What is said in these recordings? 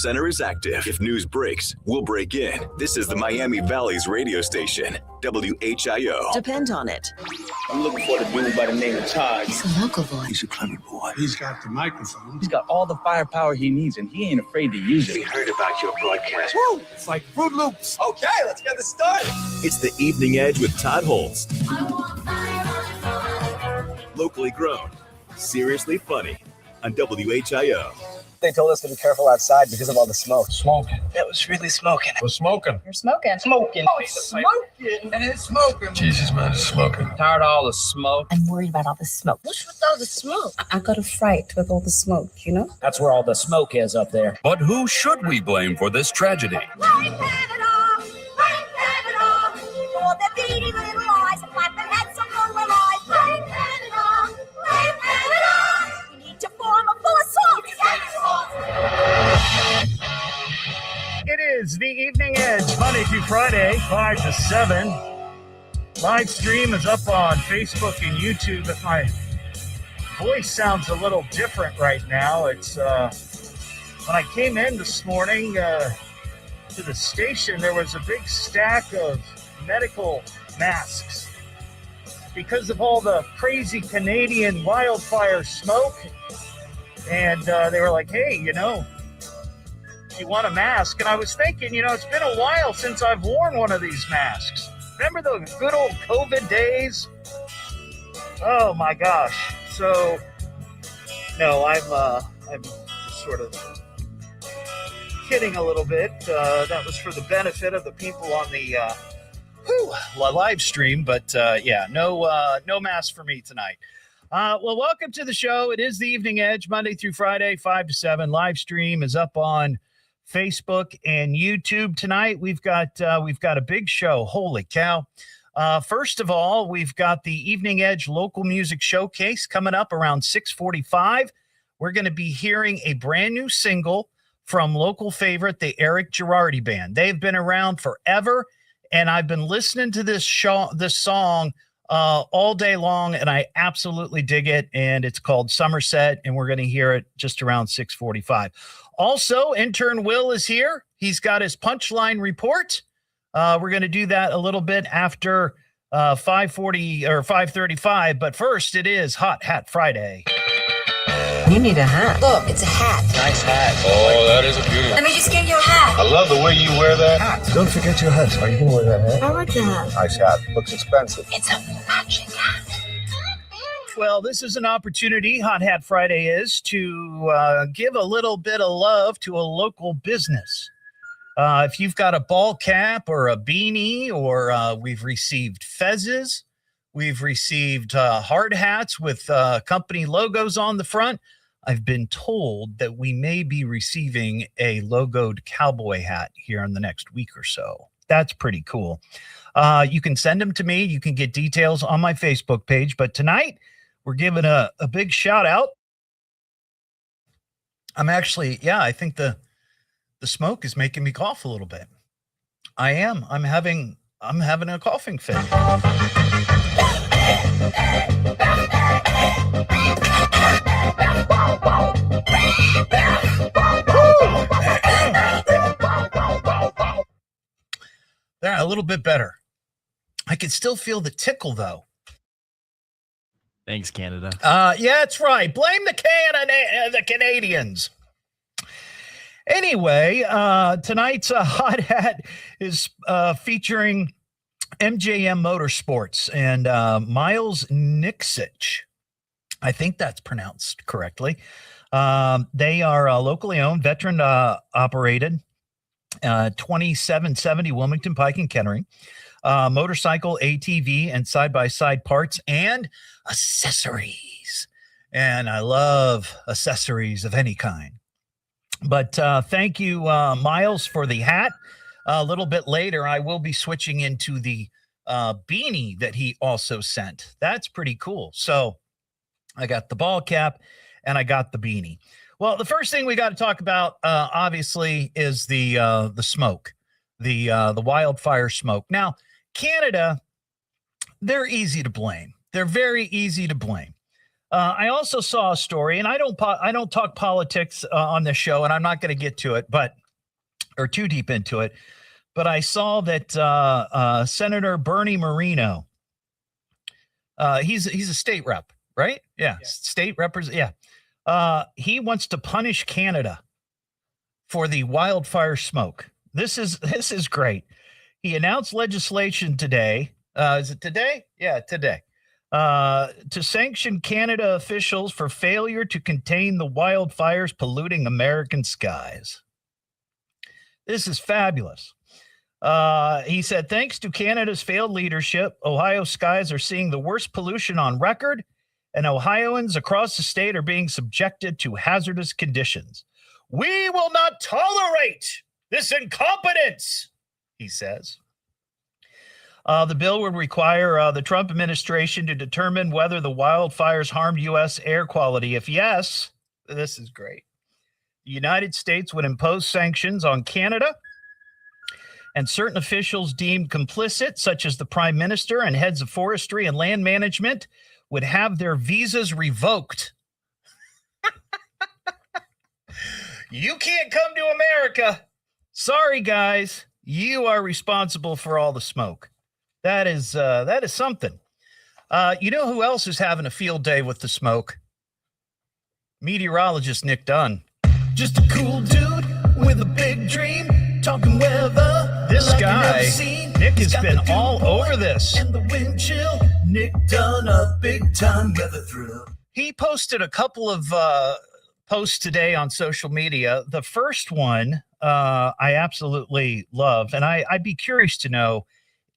center is active. If news breaks, we'll break in. This is the Miami Valley's radio station, WHIO. Depend on it. I'm looking for the dude by the name of Todd. He's a local boy. He's a clever boy. He's got the microphone. He's got all the firepower he needs, and he ain't afraid to use it. We heard about your broadcast. Woo! It's like Fruit Loops. Okay, let's get this started. It's the Evening Edge with Todd Hollst. I want fire. Locally grown, seriously funny on WHIO. They told us to be careful outside because of all the smoke. Smoking. That was really smoking. We're smoking. You're smoking. Smoking. Oh, smoking. And it's smoking. Jesus, man, it's smoking. Tired of all the smoke. I'm worried about all the smoke. What's with all the smoke? I got a fright with all the smoke, you know? That's where all the smoke is up there. But who should we blame for this tragedy? For the beady little eyes and flap their heads on your little eyes. Blame Canada. Blame Canada. You need to form a full assault. It is the Evening Edge, Monday through Friday, 5 to 7. Live stream is up on Facebook and YouTube. If my voice sounds a little different right now, it's when I came in this morning to the station, there was a big stack of medical masks because of all the crazy Canadian wildfire smoke. And they were like, hey, you want a mask? And I was thinking, it's been a while since I've worn one of these masks. Remember the good old COVID days? Oh my gosh. So, no, I'm sort of kidding a little bit. That was for the benefit of the people on the live stream, but no mask for me tonight. Well, welcome to the show. It is the Evening Edge, Monday through Friday, 5 to 7. Live stream is up on Facebook and YouTube tonight. We've got a big show. Holy cow. First of all, we've got the Evening Edge Local Music Showcase coming up around 6:45. We're going to be hearing a brand new single from local favorite, the Eric Jerardi Band. They've been around forever, and I've been listening to this song all day long, and I absolutely dig it. And it's called Somerset, and we're going to hear it just around 6:45. Also, intern Will is here. He's got his Punchline Report. We're going to do that a little bit after 5:40 or 5:35. But first, it is Hot Hat Friday. You need a hat. Look, it's a hat. Nice hat. Oh, that is a beauty. Let me just get you a hat. I love the way you wear that hat. Don't forget your hat. Are you going to wear that hat? I like your hat. Nice hat. Looks expensive. It's a matching hat. Well, this is an opportunity, Hot Hat Friday is, to give a little bit of love to a local business. If you've got a ball cap or a beanie, or we've received fezzes, we've received hard hats with company logos on the front. I've been told that we may be receiving a logoed cowboy hat here in the next week or so. That's pretty cool. You can send them to me. You can get details on my Facebook page. But tonight, we're giving a big shout out. I'm actually, I think the smoke is making me cough a little bit. I am. I'm having a coughing fit. There, a little bit better. I can still feel the tickle though. Thanks, Canada. Yeah, that's right. Blame the Canadians. Anyway, tonight's Hot Hat is featuring MJN Motorsports and Miles Nixich. I think that's pronounced correctly. They are locally owned, veteran operated, 2770 Wilmington Pike in Kettering. Motorcycle, ATV, and side-by-side parts and accessories. And I love accessories of any kind. But thank you, Miles, for the hat. A little bit later, I will be switching into the beanie that he also sent. That's pretty cool. So I got the ball cap and I got the beanie. Well, the first thing we got to talk about, obviously, is the smoke, the wildfire smoke. Now, Canada, they're easy to blame. They're very easy to blame. I also saw a story, and I don't talk politics on this show, and I'm not going to get to it, or too deep into it. But I saw that Senator Bernie Moreno, he's a state rep, right? Yeah. State representative. Yeah. He wants to punish Canada for the wildfire smoke. This is great. He announced legislation today. Is it today? Yeah, today. To sanction Canada officials for failure to contain the wildfires polluting American skies. This is fabulous. He said, thanks to Canada's failed leadership, Ohio skies are seeing the worst pollution on record, and Ohioans across the state are being subjected to hazardous conditions. We will not tolerate this incompetence, he says. The bill would require the Trump administration to determine whether the wildfires harmed U.S. air quality. If yes, this is great. The United States would impose sanctions on Canada, and certain officials deemed complicit, such as the Prime Minister and heads of forestry and land management, would have their visas revoked. You can't come to America. Sorry, guys. You are responsible for all the smoke. That is something. You know who else is having a field day with the smoke? Meteorologist Nick Dunn. Just a cool dude with a big dream, talking weather. This guy, Nick, has been all over this. And the wind chill, Nick Dunn, a big time weather thrill. He posted a couple of posts today on social media. The first one I absolutely love, and I'd be curious to know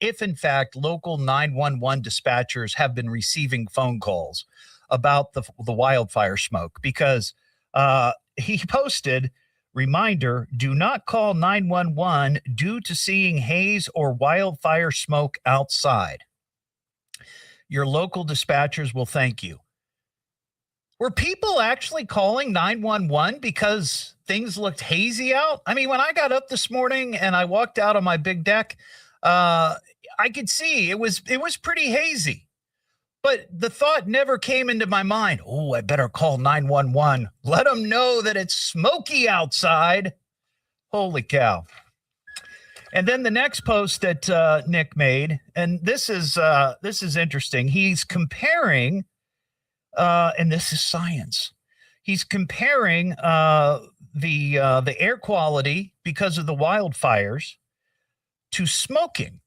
if, in fact, local 911 dispatchers have been receiving phone calls about the wildfire smoke, because he posted, reminder, do not call 911 due to seeing haze or wildfire smoke outside. Your local dispatchers will thank you. Were people actually calling 911 because things looked hazy out? I mean, when I got up this morning and I walked out on my big deck, I could see it was pretty hazy. But the thought never came into my mind, oh, I better call 911. Let them know that it's smoky outside. Holy cow. And then the next post that Nick made, and this is interesting. He's comparing, and this is science. He's comparing the air quality because of the wildfires to smoking.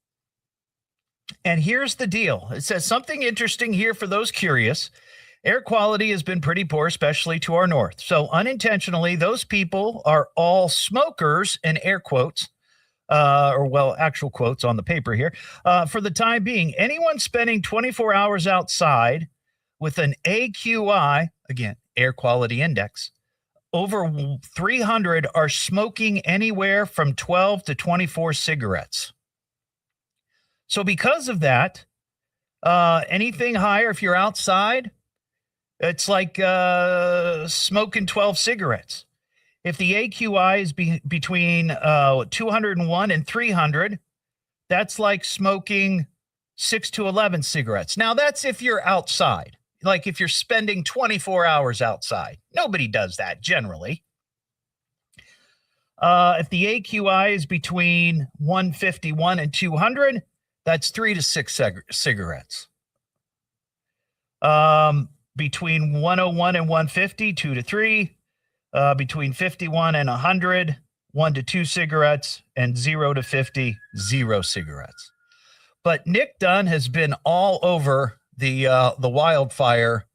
And here's the deal. It says something interesting here for those curious. Air quality has been pretty poor, especially to our north. So unintentionally, those people are all smokers, in air quotes, actual quotes on the paper here. For the time being, anyone spending 24 hours outside with an AQI, again, air quality index, over 300 are smoking anywhere from 12 to 24 cigarettes. So because of that, anything higher, if you're outside, it's like smoking 12 cigarettes. If the AQI is between 201 and 300, that's like smoking 6 to 11 cigarettes. Now, that's if you're outside, like if you're spending 24 hours outside. Nobody does that generally. If the AQI is between 151 and 200, that's 3 to 6 cigarettes. Between 101 and 150, 2 to 3. Between 51 and 100, 1 to 2 cigarettes. And 0 to 50, 0 cigarettes. But Nick Dunn has been all over the wildfire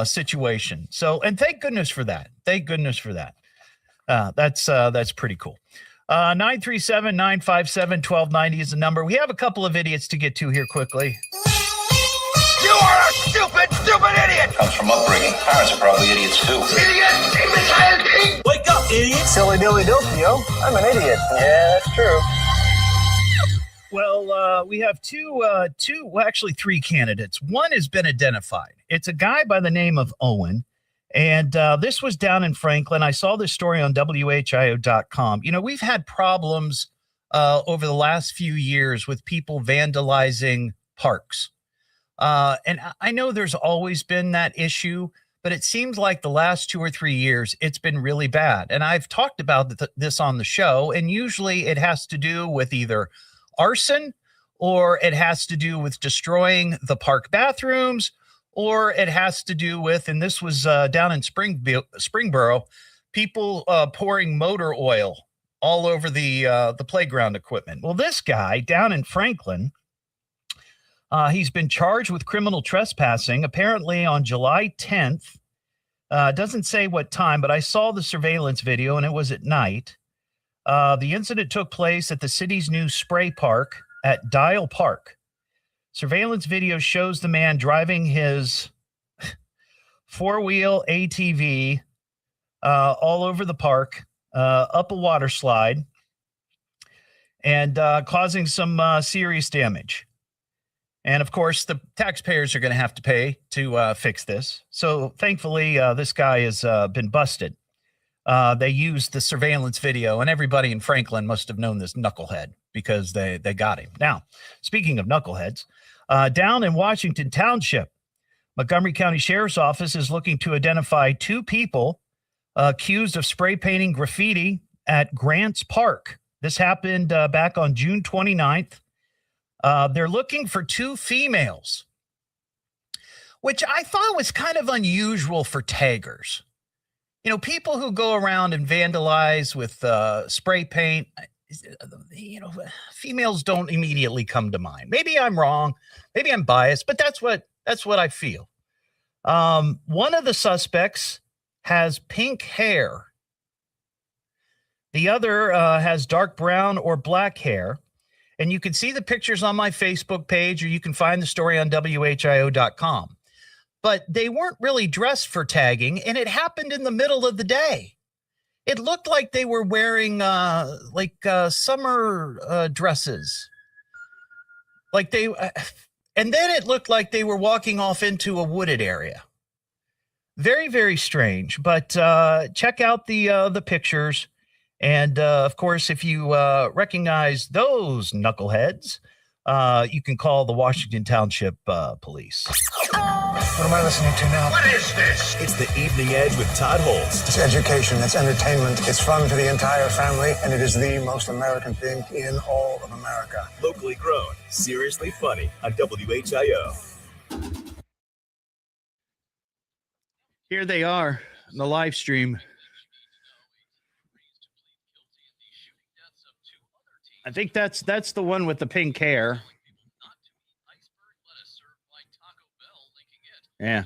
situation. So, and thank goodness for that. Thank goodness for that. That's pretty cool. 937-957-1290 is the number. We have a couple of idiots to get to here quickly. You are a stupid idiot! Comes from upbringing. Parents are probably idiots too. Idiot! Imbecile! Wake up, idiot! Silly dilly dilly, yo. I'm an idiot. Yeah, that's true. Well, we have actually three candidates. One has been identified. It's a guy by the name of Owen. And this was down in Franklin. I saw this story on WHIO.com. You know, we've had problems over the last few years with people vandalizing parks. And I know there's always been that issue, but it seems like the last 2 or 3 years, it's been really bad. And I've talked about this on the show, and usually it has to do with either arson, or it has to do with destroying the park bathrooms, or it has to do with, and this was down in Springboro, people pouring motor oil all over the playground equipment. Well, this guy down in Franklin, he's been charged with criminal trespassing, apparently on July 10th. Doesn't say what time, but I saw the surveillance video, and it was at night. The incident took place at the city's new spray park at Dial Park. Surveillance video shows the man driving his four-wheel ATV all over the park, up a water slide, and causing some serious damage. And, of course, the taxpayers are going to have to pay to fix this. So, thankfully, this guy has been busted. They used the surveillance video, and everybody in Franklin must have known this knucklehead because they got him. Now, speaking of knuckleheads, down in Washington Township, Montgomery County Sheriff's Office is looking to identify 2 people accused of spray painting graffiti at Grants Park. This happened back on June 29th. They're looking for 2 females, which I thought was kind of unusual for taggers. You know, people who go around and vandalize with spray paint, you know, females don't immediately come to mind. Maybe I'm wrong. Maybe I'm biased, but that's what I feel. One of the suspects has pink hair. The other has dark brown or black hair. And you can see the pictures on my Facebook page, or you can find the story on WHIO.com. But they weren't really dressed for tagging, and it happened in the middle of the day. It looked like they were wearing summer dresses. And then it looked like they were walking off into a wooded area. Very, very strange. But check out the pictures. And, of course, if you recognize those knuckleheads, you can call the Washington Township Police. What am I listening to now? What is this? It's the Evening Edge with Todd Hollst. It's education, it's entertainment, it's fun for the entire family, and it is the most American thing in all of America. Locally grown, seriously funny on WHIO. Here they are in the live stream. I think that's the one with the pink hair. Yeah.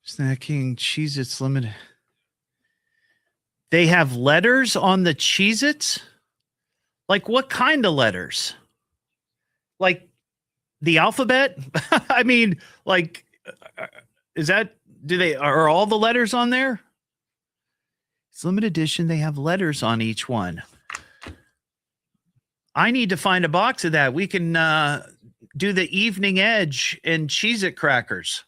Snacking Cheez-Its Limited. They have letters on the Cheez-Its? Like what kind of letters? Like the alphabet? I mean, like, are all the letters on there? It's limited edition. They have letters on each one. I need to find a box of that. We can do the Evening Edge and Cheez-It crackers.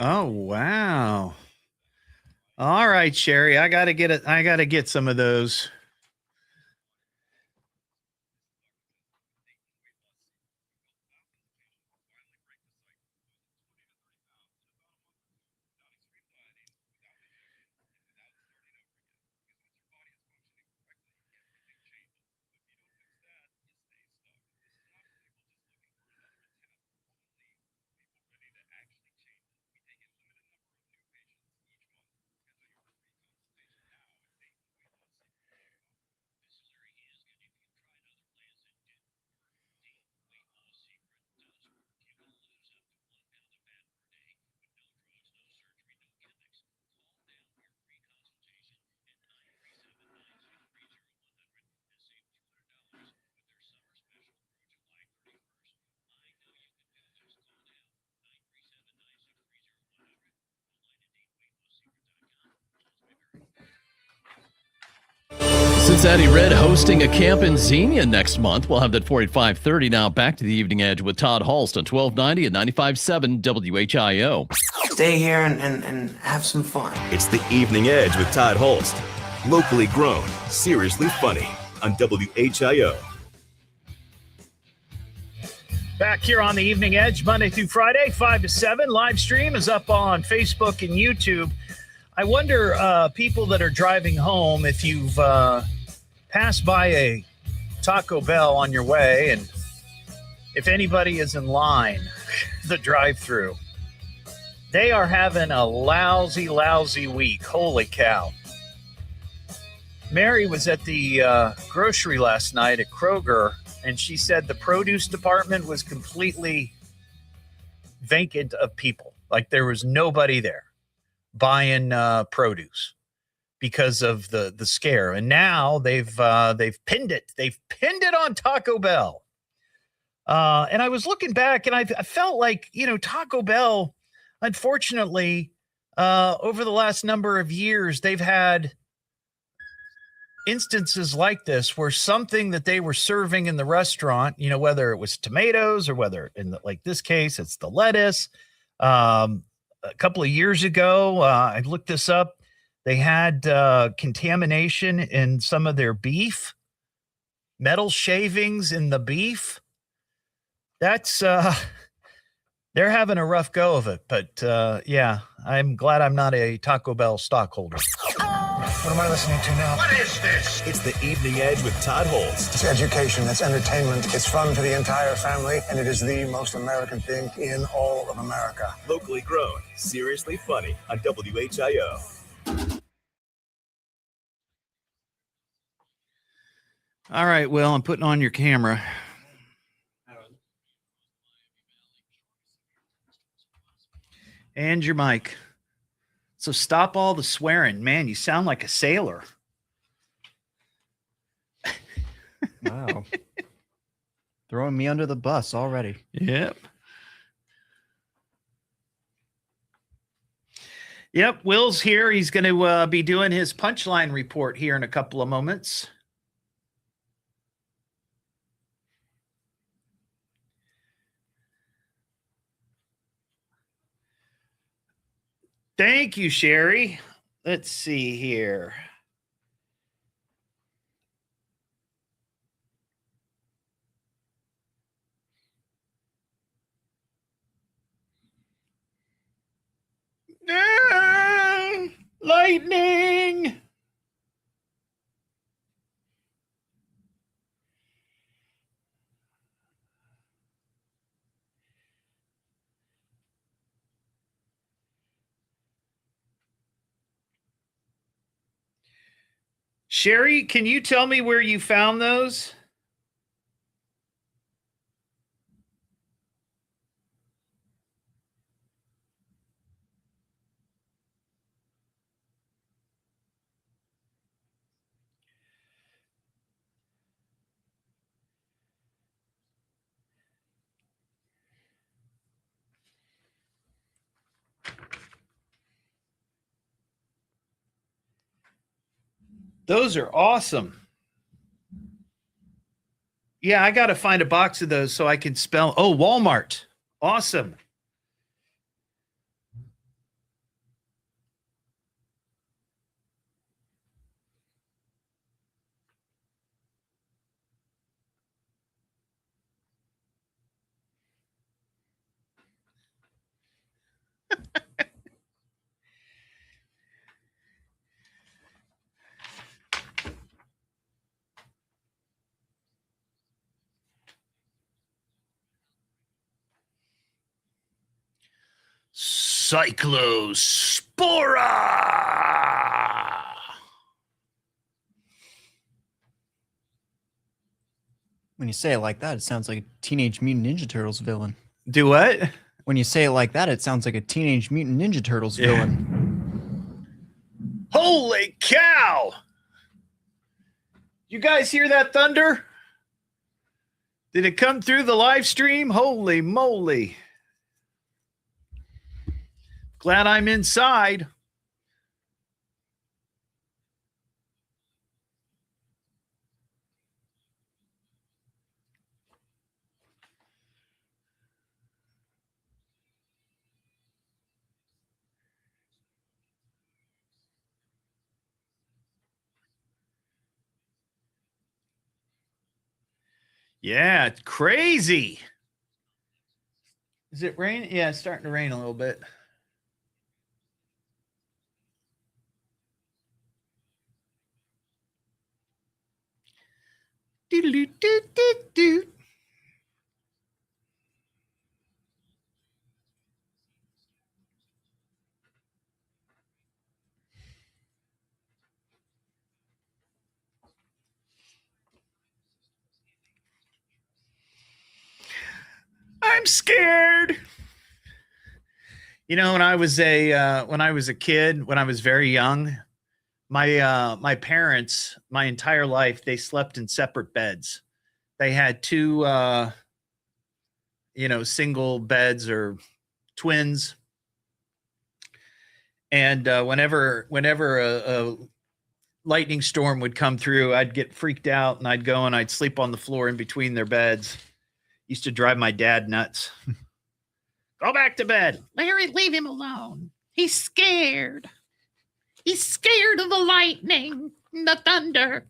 Oh, wow. All right, Sherry. I gotta get some of those. Cincinnati Red hosting a camp in Xenia next month. We'll have that for you at 5:30. Now back to the Evening Edge with Todd Hollst on 1290 and 95.7 WHIO. Stay here and have some fun. It's the Evening Edge with Todd Hollst. Locally grown, seriously funny on WHIO. Back here on the Evening Edge, Monday through Friday, 5 to 7. Live stream is up on Facebook and YouTube. I wonder, people that are driving home, if you've passed by a Taco Bell on your way, and if anybody is in line, the drive-through, they are having a lousy week. Holy cow. Mary was at the grocery last night at Kroger, and she said the produce department was completely vacant of people. Like there was nobody there buying produce because of the scare. And now they've pinned it. They've pinned it on Taco Bell. And I was looking back and I felt like, Taco Bell, unfortunately, over the last number of years, they've had instances like this where something that they were serving in the restaurant, whether it was tomatoes or whether like this case, it's the lettuce. A couple of years ago, I looked this up. They had contamination in some of their beef, metal shavings in the beef. That's they're having a rough go of it. But yeah, I'm glad I'm not a Taco Bell stockholder. What am I listening to now? What is this? It's the Evening Edge with Todd Hollst. It's education, it's entertainment, it's fun for the entire family, and it is the most American thing in all of America. Locally grown, seriously funny on WHIO. All right, Will, I'm putting on your camera. And your mic. So stop all the swearing. Man, you sound like a sailor. Wow. Throwing me under the bus already. Yep. Yep, Will's here. He's going to be doing his Punchline Report here in a couple of moments. Thank you, Sherry. Let's see here. Lightning. Sherry, can you tell me where you found those? Those are awesome. Yeah, I got to find a box of those so I can spell. Oh, Walmart. Awesome. Cyclospora. When you say it like that, it sounds like a Teenage Mutant Ninja Turtles villain. Do what? When you say it like that, it sounds like a Teenage Mutant Ninja Turtles villain. Holy cow! You guys hear that thunder? Did it come through the live stream? Holy moly. Glad I'm inside. Yeah, it's crazy. Is it raining? Yeah, it's starting to rain a little bit. Do-do-do-do-do. I'm scared. You know, when I was a kid, when I was very young, my parents, my entire life, they slept in separate beds. They had two single beds or twins. And whenever a lightning storm would come through, I'd get freaked out and I'd go and I'd sleep on the floor in between their beds. Used to drive my dad nuts. Go back to bed. Larry, leave him alone. He's scared. He's scared of the lightning, the thunder.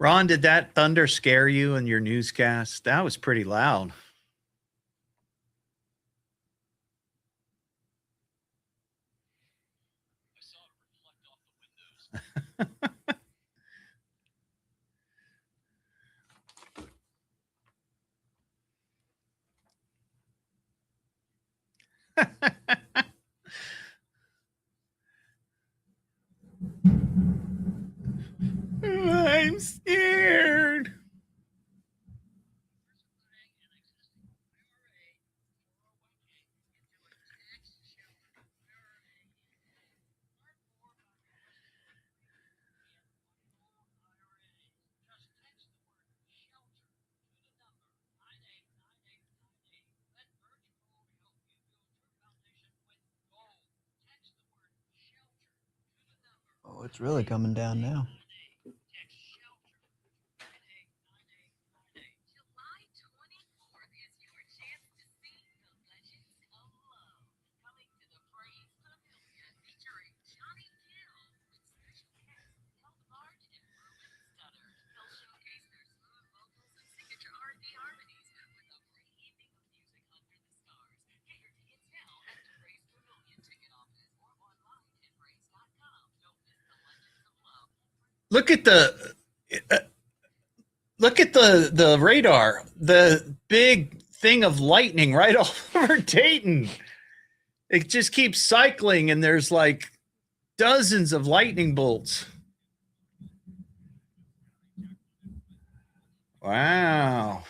Ron, did that thunder scare you in your newscast? That was pretty loud. I'm scared. Oh, it's really coming down now. Look at the radar, the big thing of lightning right all over Dayton. It just keeps cycling, and there's like dozens of lightning bolts. Wow.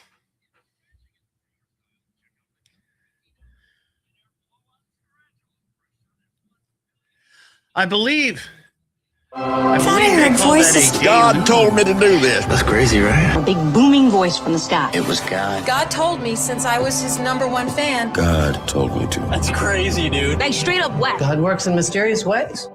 I believe they call that a God told me to do this. That's crazy, right? A big booming voice from the sky. It was God. God told me since I was his #1 fan. God told me to. That's crazy, dude. Like straight up whack. God works in mysterious ways.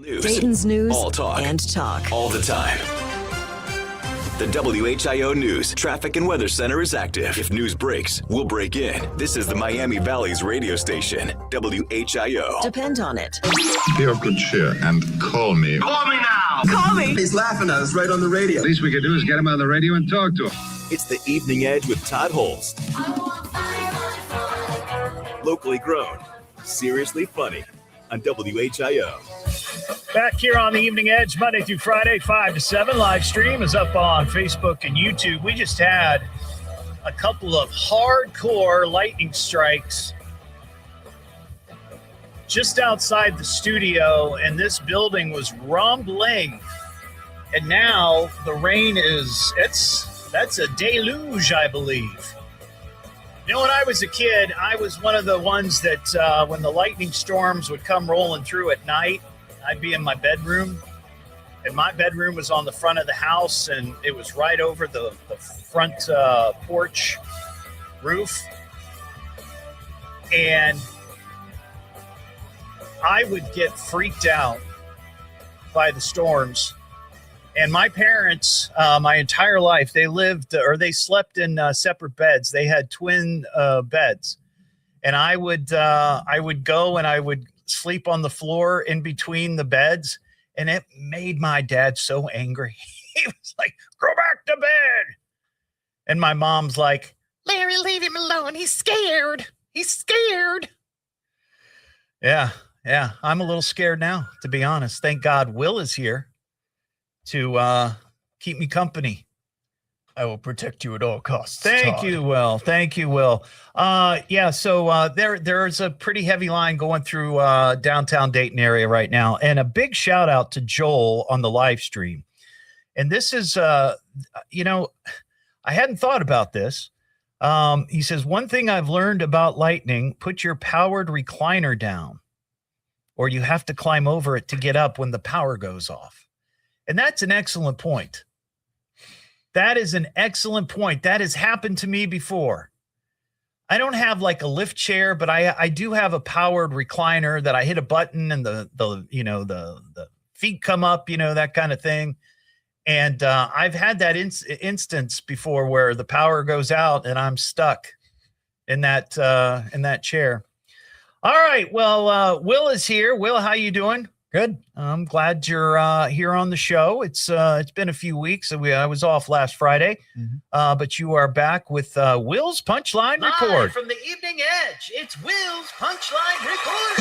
News. Dayton's news All talk. and talk. All the time. The WHIO News Traffic and Weather Center is active. If news breaks, we'll break in. This is the Miami Valley's radio station, WHIO. Depend on it. Be of good cheer and call me. Call me now! Call me. He's laughing at us right on the radio. Least we could do is get him on the radio and talk to him. It's the Evening Edge with Todd Hollst. Locally grown, seriously funny on WHIO. Back here on the Evening Edge, Monday through Friday, 5 to 7. Live stream is up on Facebook and YouTube. We just had a couple of hardcore lightning strikes just outside the studio, and this building was rumbling. And now the rain that's a deluge, I believe. You know, when I was a kid, I was one of the ones that when the lightning storms would come rolling through at night, I'd be in my bedroom, and my bedroom was on the front of the house, and it was right over the front porch roof. And I would get freaked out by the storms. And my parents, my entire life, they slept in separate beds. They had twin beds. And I would go and I would sleep on the floor in between the beds, and it made my dad so angry. He was like, "Go back to bed." And my mom's like, "Larry, leave him alone. He's scared. He's scared." Yeah. I'm a little scared now, to be honest. Thank God Will is here to keep me company. I will protect you at all costs. Thank Todd. you, Will. Thank you, Will. So there's a pretty heavy line going through downtown Dayton area right now. And a big shout out to Joel on the live stream. And this is, I hadn't thought about this. He says, one thing I've learned about lightning, put your powered recliner down, or you have to climb over it to get up when the power goes off. And that's an excellent point. That is an excellent point. That has happened to me before. I don't have like a lift chair, but I do have a powered recliner that I hit a button and the feet come up, that kind of thing. And I've had that instance before where the power goes out and I'm stuck in that chair. All right. Well, Will is here. Will, how you doing? Good. I'm glad you're here on the show. It's been a few weeks. I was off last Friday, but you are back with Will's Punchline Report. Live from the Evening Edge, it's Will's Punchline Report.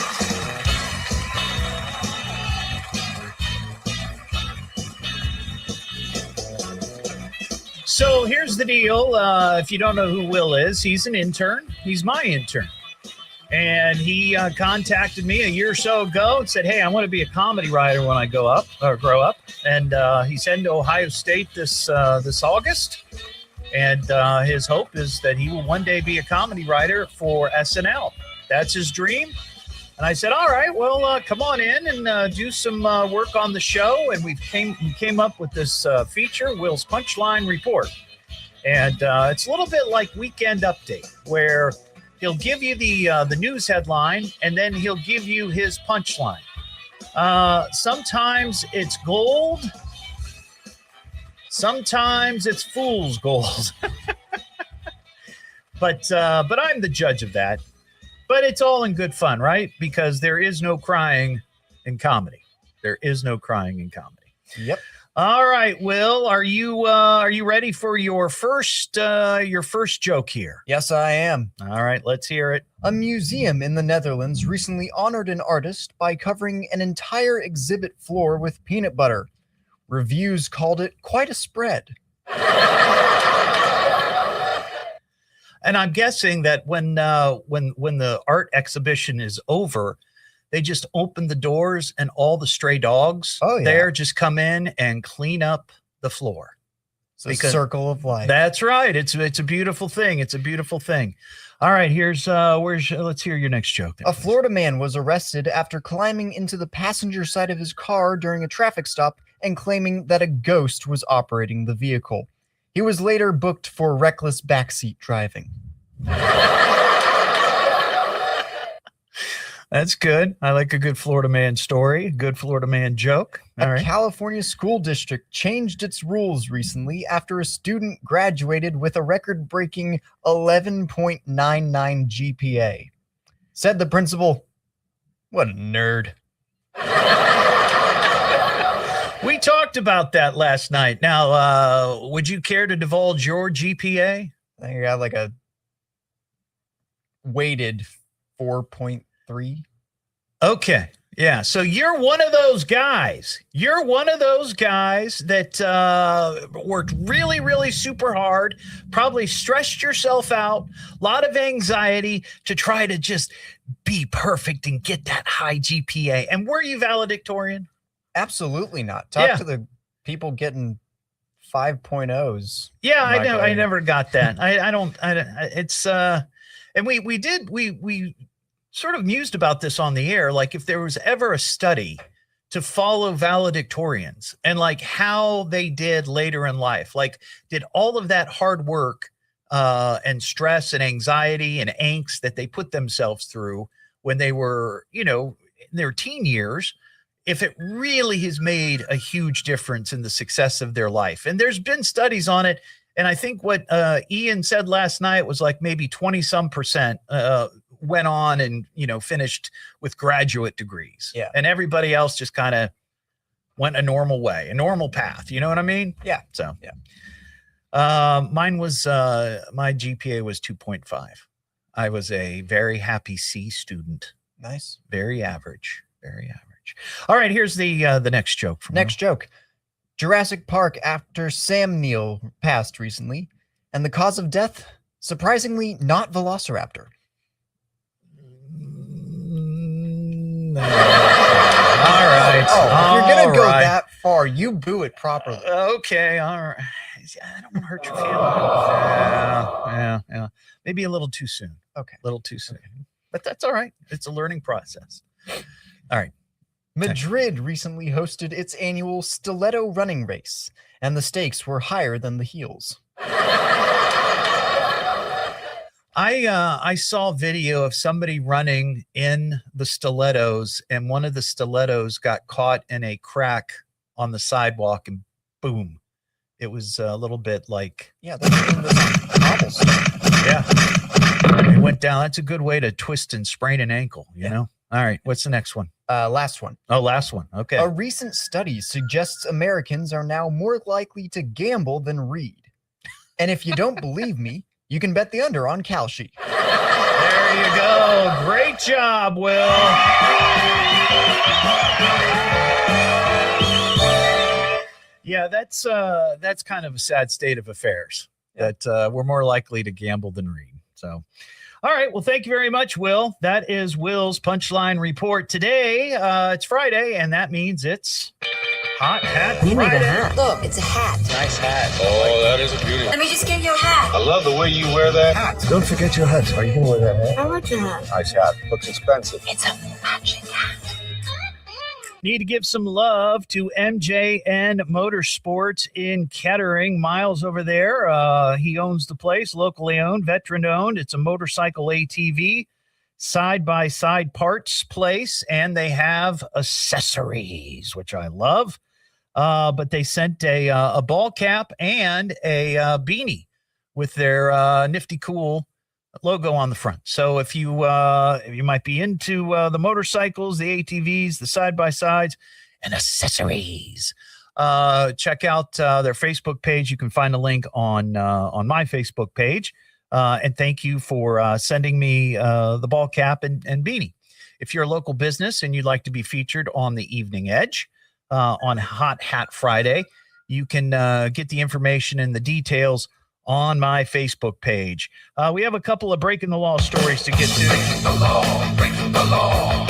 So here's the deal. If you don't know who Will is, he's an intern. He's my intern. And he contacted me a year or so ago and said, hey, I want to be a comedy writer when I grow up. And he's heading to Ohio State this August. And his hope is that he will one day be a comedy writer for SNL. That's his dream. And I said, all right, well, come on in and do some work on the show. And we came up with this feature, Will's Punchline Report. And it's a little bit like Weekend Update, where he'll give you the news headline, and then he'll give you his punchline. Sometimes it's gold. Sometimes it's fool's gold. But I'm the judge of that. But it's all in good fun, right? Because there is no crying in comedy. There is no crying in comedy. Yep. All right, Will, are you ready for your first joke here? Yes, I am. All right, let's hear it. A museum in the Netherlands recently honored an artist by covering an entire exhibit floor with peanut butter. Reviews called it quite a spread. And I'm guessing that when the art exhibition is over, they just open the doors and all the stray dogs there just come in and clean up the floor. It's a circle of life. That's right. It's a beautiful thing. It's a beautiful thing. All right, let's hear your next joke. A Florida man was arrested after climbing into the passenger side of his car during a traffic stop and claiming that a ghost was operating the vehicle. He was later booked for reckless backseat driving. That's good. I like a good Florida man story, a good Florida man joke. All right. California school district changed its rules recently after a student graduated with a record-breaking 11.99 GPA. Said the principal, "What a nerd." We talked about that last night. Now, would you care to divulge your GPA? I think I got like a weighted 4.3. Okay. Yeah. So you're one of those guys. You're one of those guys that worked really, really super hard, probably stressed yourself out, a lot of anxiety to try to just be perfect and get that high GPA. And were you valedictorian? Absolutely not. Talk to the people getting 5.0s. Yeah, I know. I never got that. And we sort of mused about this on the air. Like if there was ever a study to follow valedictorians and like how they did later in life, like did all of that hard work and stress and anxiety and angst that they put themselves through when they were, in their teen years, if it really has made a huge difference in the success of their life. And there's been studies on it. And I think what Ian said last night was like maybe 20% went on and, finished with graduate degrees. Yeah. And everybody else just kind of went a normal way, a normal path. You know what I mean? Yeah. So, yeah. Mine was, my GPA was 2.5. I was a very happy C student. Nice. Very average. Very average. All right, here's the next joke. Next joke. Jurassic Park actor Sam Neill passed recently, and the cause of death, surprisingly, not Velociraptor. All right. Oh, if you're going to go that far, you boo it properly. Okay, all right. I don't want to hurt your feelings. Yeah. Maybe a little too soon. Okay. A little too soon. But that's all right. It's a learning process. All right. Madrid recently hosted its annual stiletto running race, and the stakes were higher than the heels. I saw a video of somebody running in the stilettos, and one of the stilettos got caught in a crack on the sidewalk, and boom. It was a little bit like... Yeah, that's in the cobblestone. Yeah. It went down. That's a good way to twist and sprain an ankle, you know? All right. What's the next one? Last one. Oh, last one. Okay. A recent study suggests Americans are now more likely to gamble than read. And if you don't believe me, you can bet the under on Kalshi. There you go. Great job, Will. Yeah, that's kind of a sad state of affairs, that we're more likely to gamble than read. So, all right. Well, thank you very much, Will. That is Will's Punchline Report. Today, it's Friday, and that means it's Hot Hat You Friday. made a hat. Look, it's a hat. Nice hat. Oh, that is a beauty. Let me just get you a hat. I love the way you wear that hat. Don't forget your hat. Are you going to wear that hat? I like the hat. Nice hat. Looks expensive. It's a magic hat. Need to give some love to MJN Motorsports in Kettering. Miles over there. He owns the place, locally owned, veteran owned. It's a motorcycle ATV, side-by-side parts place, and they have accessories, which I love. But they sent a ball cap and a beanie with their nifty cool logo on the front. So if you might be into the motorcycles, the ATVs, the side-by-sides, and accessories, check out their Facebook page. You can find a link on my Facebook page. And thank you for sending me the ball cap and beanie. If you're a local business and you'd like to be featured on the Evening Edge on Hot Hat Friday, you can get the information and the details on my Facebook page. We have a couple of breaking the law stories to get to. Breaking the law, breaking the law,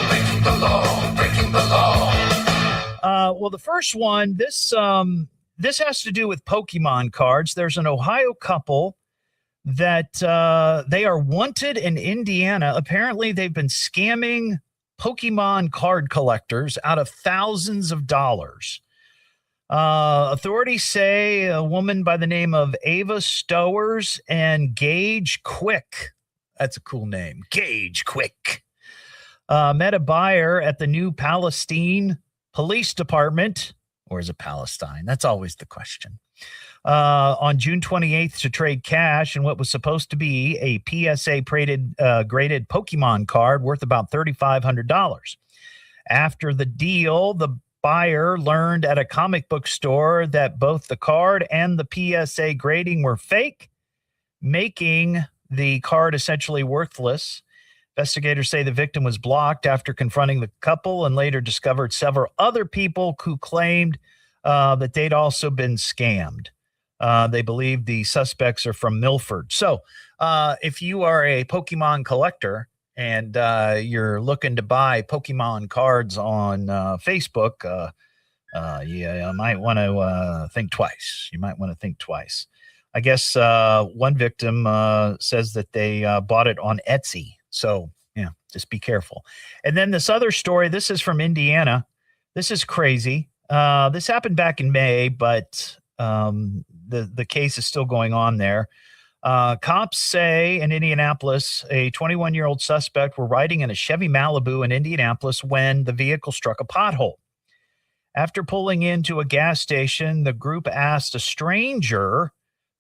breaking the law, breaking the law. Well, the first one, this has to do with Pokemon cards. There's an Ohio couple that they are wanted in Indiana. Apparently, they've been scamming Pokemon card collectors out of thousands of dollars. Authorities say a woman by the name of Ava Stowers and Gage Quick, that's a cool name, Gage Quick, met a buyer at the New Palestine Police Department, or is it Palestine? That's always the question. On June 28th to trade cash and what was supposed to be a PSA graded Pokemon card worth about $3,500. After the deal, the buyer learned at a comic book store that both the card and the PSA grading were fake, making the card essentially worthless. Investigators say the victim was blocked after confronting the couple and later discovered several other people who claimed that they'd also been scammed. They believe the suspects are from Milford. So if you are a Pokemon collector and you're looking to buy Pokemon cards on Facebook, you might want to think twice. You might want to think twice. I guess one victim says that they bought it on Etsy. So, yeah, just be careful. And then this other story, this is from Indiana. This is crazy. This happened back in May, but the case is still going on there. Cops say in Indianapolis, a 21-year-old suspect were riding in a Chevy Malibu in Indianapolis when the vehicle struck a pothole. After pulling into a gas station, the group asked a stranger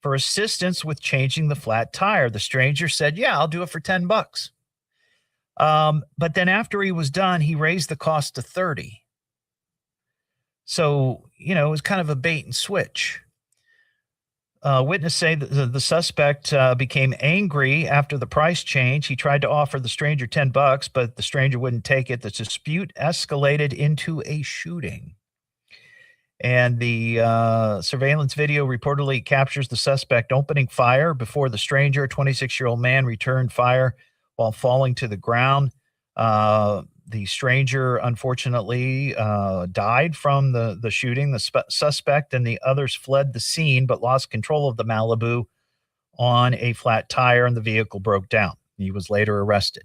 for assistance with changing the flat tire. The stranger said, "Yeah, I'll do it for $10." But then after he was done, he raised the cost to $30. So, it was kind of a bait and switch. Witnesses say that the suspect became angry after the price change. He tried to offer the stranger $10, but the stranger wouldn't take it. The dispute escalated into a shooting. And the surveillance video reportedly captures the suspect opening fire before the stranger, a 26-year-old man, returned fire while falling to the ground. The stranger, unfortunately, died from the shooting. The suspect and the others fled the scene but lost control of the Malibu on a flat tire, and the vehicle broke down. He was later arrested.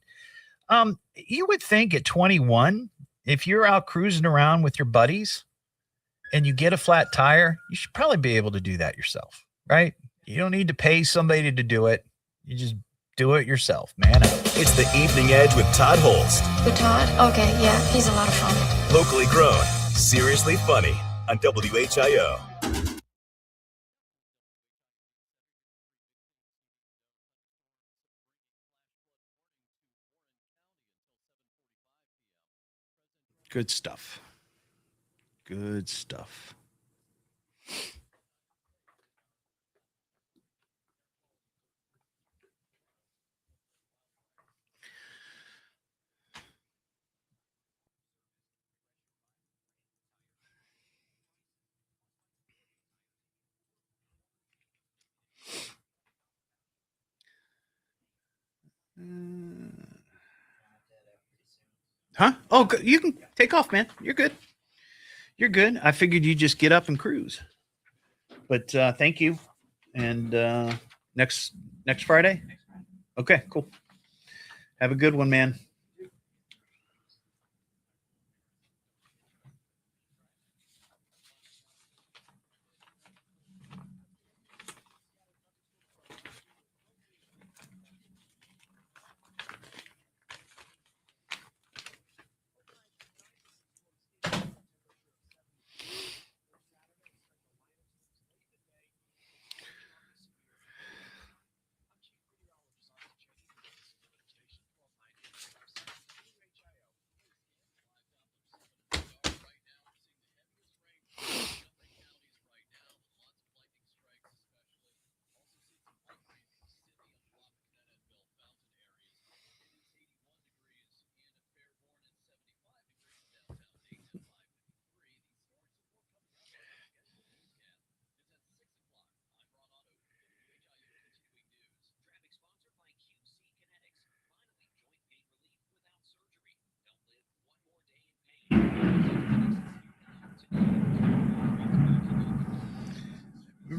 You would think at 21, if you're out cruising around with your buddies and you get a flat tire, you should probably be able to do that yourself, right? You don't need to pay somebody to do it. You just do it yourself, man. It's the Evening Edge with Todd Hollst. With Todd? Okay, yeah, he's a lot of fun. Locally grown, seriously funny on WHIO. Good stuff. Good stuff. Huh? Oh, you can take off, man. You're good. You're good. I figured you'd just get up and cruise. But thank you. And next Friday? Okay, cool. Have a good one, man.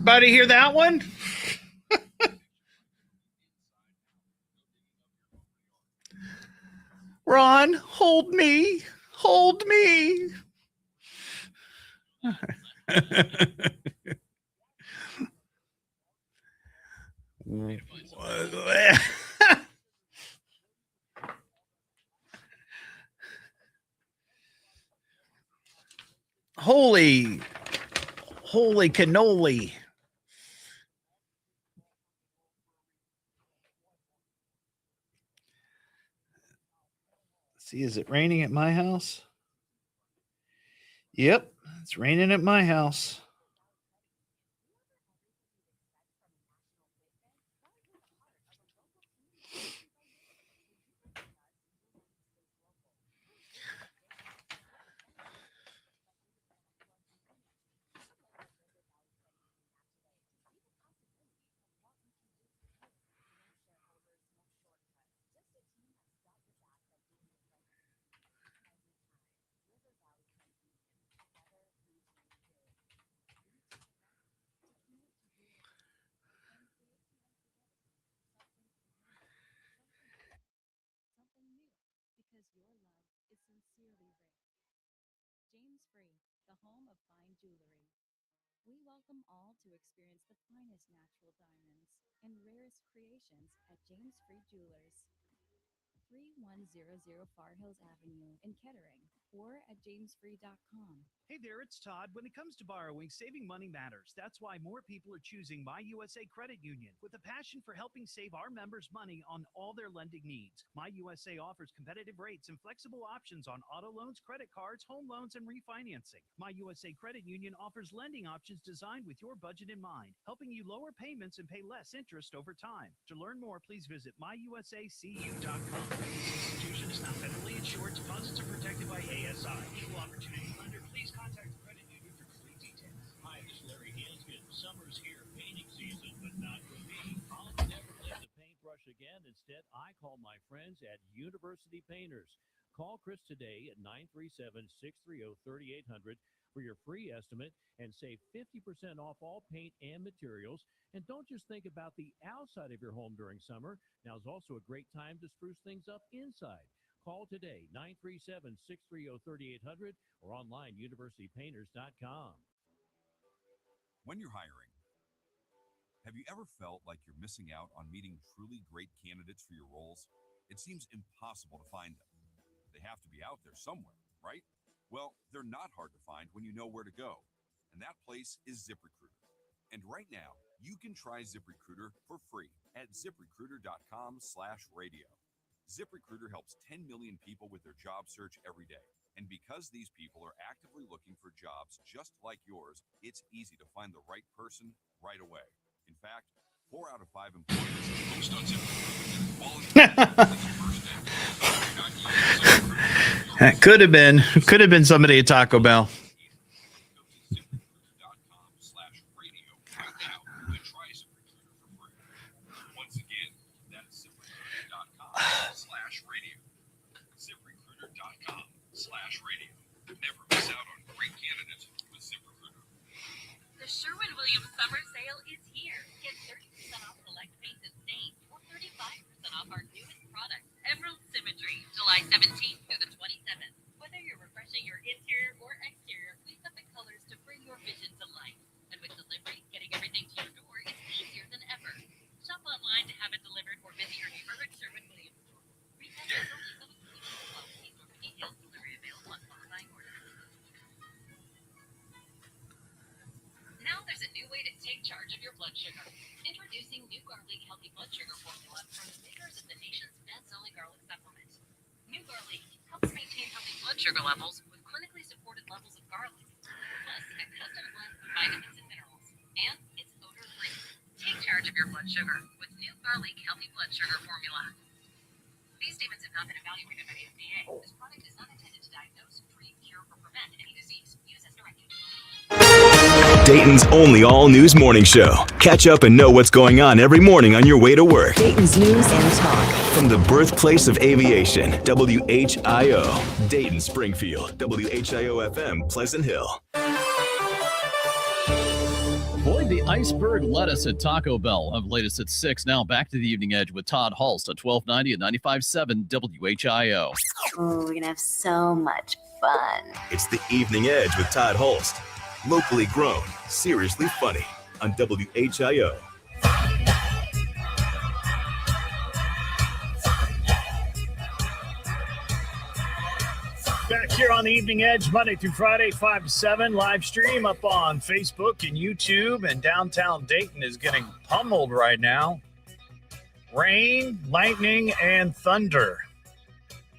Everybody hear that one? Ron, hold me. Hold me. Holy cannoli. See, is it raining at my house? Yep, it's raining at my house. James Free, the home of fine jewelry. We welcome all to experience the finest natural diamonds and rarest creations at James Free Jewelers. 3100 Far Hills Avenue in Kettering, or at jamesfree.com. Hey there, it's Todd. When it comes to borrowing, saving money matters. That's why more people are choosing My USA Credit Union. With a passion for helping save our members money on all their lending needs, My USA offers competitive rates and flexible options on auto loans, credit cards, home loans, and refinancing. My USA Credit Union offers lending options designed with your budget in mind, helping you lower payments and pay less interest over time. To learn more, please visit myusacu.com. This institution is not federally insured. Deposits are protected by ASI. Equal opportunity lender. Please contact the credit union for complete details. Instead, I call my friends at University Painters. Call Chris today at 937-630-3800 for your free estimate and save 50% off all paint and materials. And don't just think about the outside of your home during summer. Now is also a great time to spruce things up inside. Call today, 937-630-3800 or online, universitypainters.com. When you're hiring, have you ever felt like you're missing out on meeting truly great candidates for your roles? It seems impossible to find them. They have to be out there somewhere, right? Well, they're not hard to find when you know where to go. And that place is ZipRecruiter. And right now, you can try ZipRecruiter for free at ziprecruiter.com/radio. ZipRecruiter helps 10 million people with their job search every day. And because these people are actively looking for jobs just like yours, it's easy to find the right person right away. In fact, 4 out of 5 employees post on ZipRecruiter. Could have been somebody at Taco Bell. Once again, that's ZipRecruiter.com/radio. ZipRecruiter.com/radio. Never miss out on great candidates with ZipRecruiter. The Sherwin-Williams summer sale is here. Get 30% off select paints and stains or 35% off our newest product, Emerald Symmetry, July 17th through the 27th. Whether you're refreshing your interior or exterior, we've got the colors to bring your vision to life. And with delivery, getting everything to your door is easier than ever. Shop online to have it delivered or visit your neighborhood Sherwin-Williams store. Retailers only some exclusive policies or details delivery available on qualifying orders. Now there's a new way to take charge of your blood sugar. Introducing New Garlic Healthy Blood Sugar Formula from the makers of the nation's best-selling garlic supplement. New Garlic helps maintain healthy blood sugar levels with clinically supported levels of garlic, plus a custom blend of vitamins and minerals, and it's odor-free. Take charge of your blood sugar with New Garlic Healthy Blood Sugar Formula. These statements have not been evaluated by the FDA. This product is not intended to diagnose, treat, cure, or prevent any disease. Use as directed. Dayton's only all-news morning show. Catch up and know what's going on every morning on your way to work. Dayton's news and talk. From the birthplace of aviation, WHIO, Dayton, Springfield, WHIO-FM, Pleasant Hill. Boy, the iceberg lettuce at Taco Bell have latest at 6. Now back to the Evening Edge with Todd Hollst at 1290 and 95.7 WHIO. Ooh, we're going to have so much fun. It's the Evening Edge with Todd Hollst. Locally grown, seriously funny on WHIO. Back here on the Evening Edge, Monday through Friday, 5 to 7, live stream up on Facebook and YouTube, and downtown Dayton is getting pummeled right now. Rain, lightning, and thunder.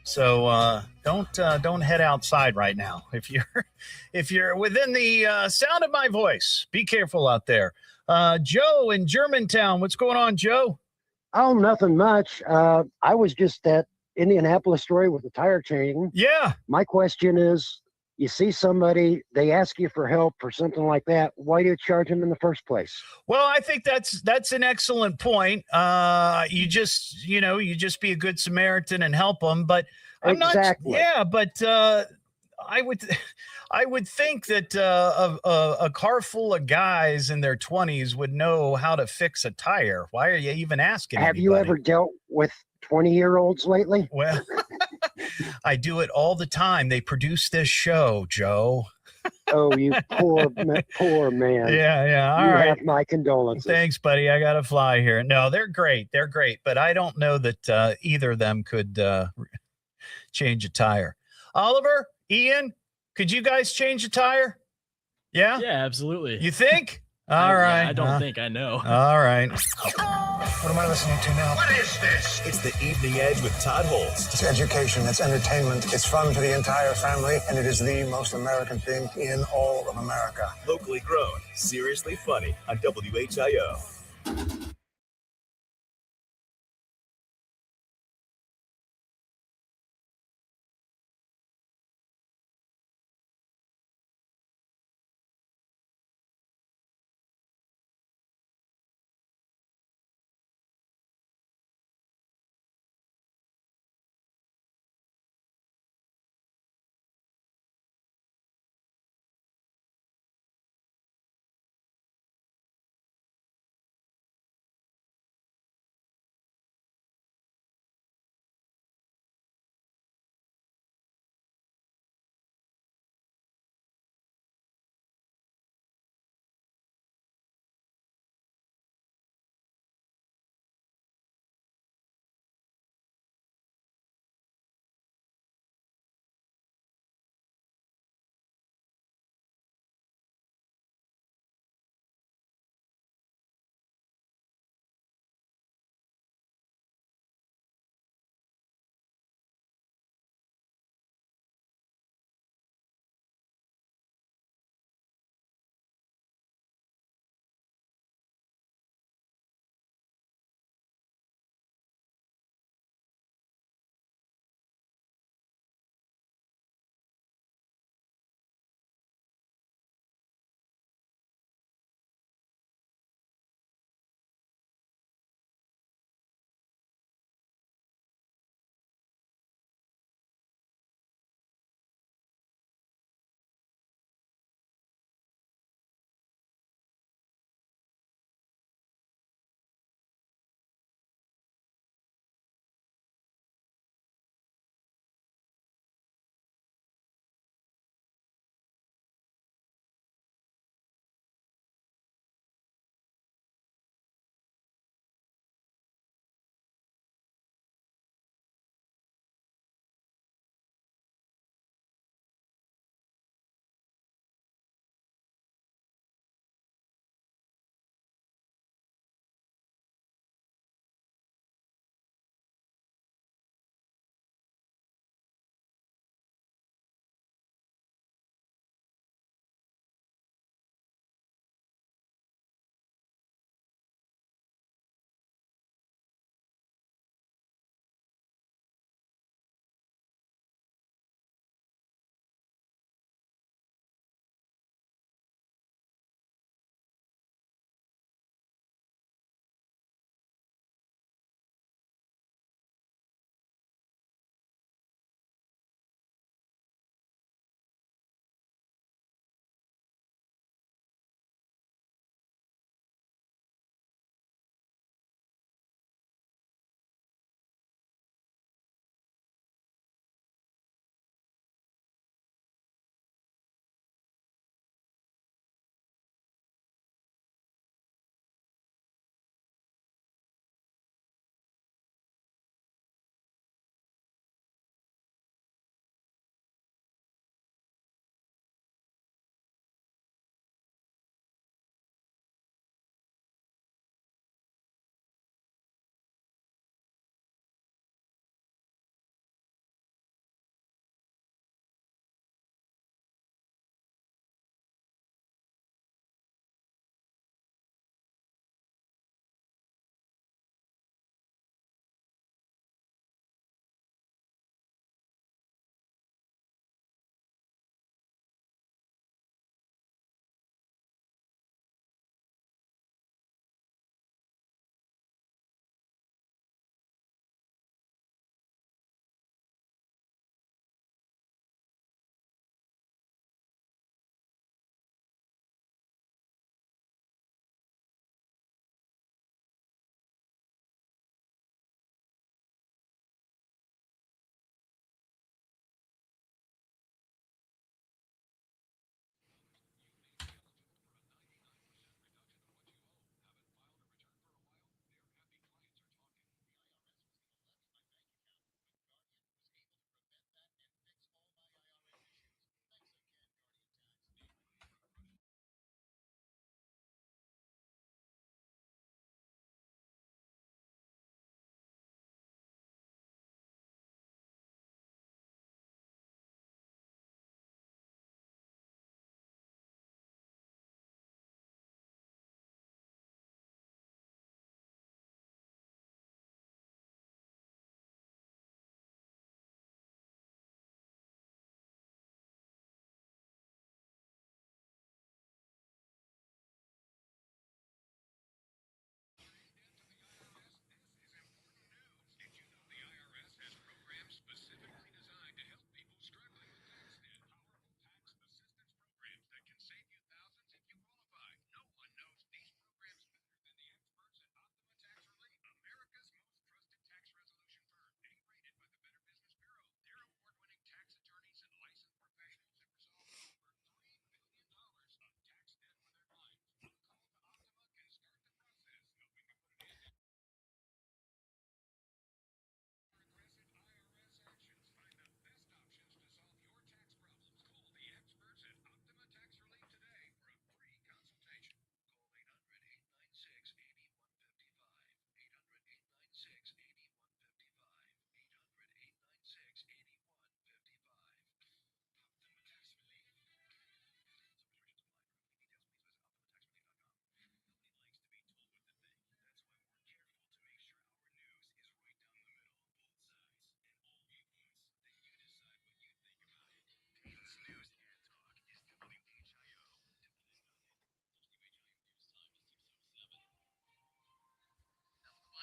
So don't head outside right now. If you're within the sound of my voice, be careful out there. Joe in Germantown, what's going on, Joe? Oh, nothing much. I was just at Indianapolis story with the tire changing. Yeah. My question is, you see somebody, they ask you for help or something like that. Why do you charge them in the first place? Well, I think that's an excellent point. You just be a good Samaritan and help them. But I'm exactly. not. Yeah, but I would think that a car full of guys in their 20s would know how to fix a tire. Why are you even asking? Have you ever dealt with 20-year-olds lately? Well, I do it all the time. They produce this show, Joe. Oh, you poor man. Yeah. All you right. have my condolences. Thanks, buddy. I got to fly here. No, they're great. They're great. But I don't know that either of them could change a tire. Oliver, Ian, could you guys change a tire? Yeah? Yeah, absolutely. You think? All right. I don't think I know. All right. What am I listening to now? What is this? It's the Evening Edge with Todd Hollst. It's education, it's entertainment, it's fun for the entire family, and it is the most American thing in all of America. Locally grown, seriously funny on WHIO.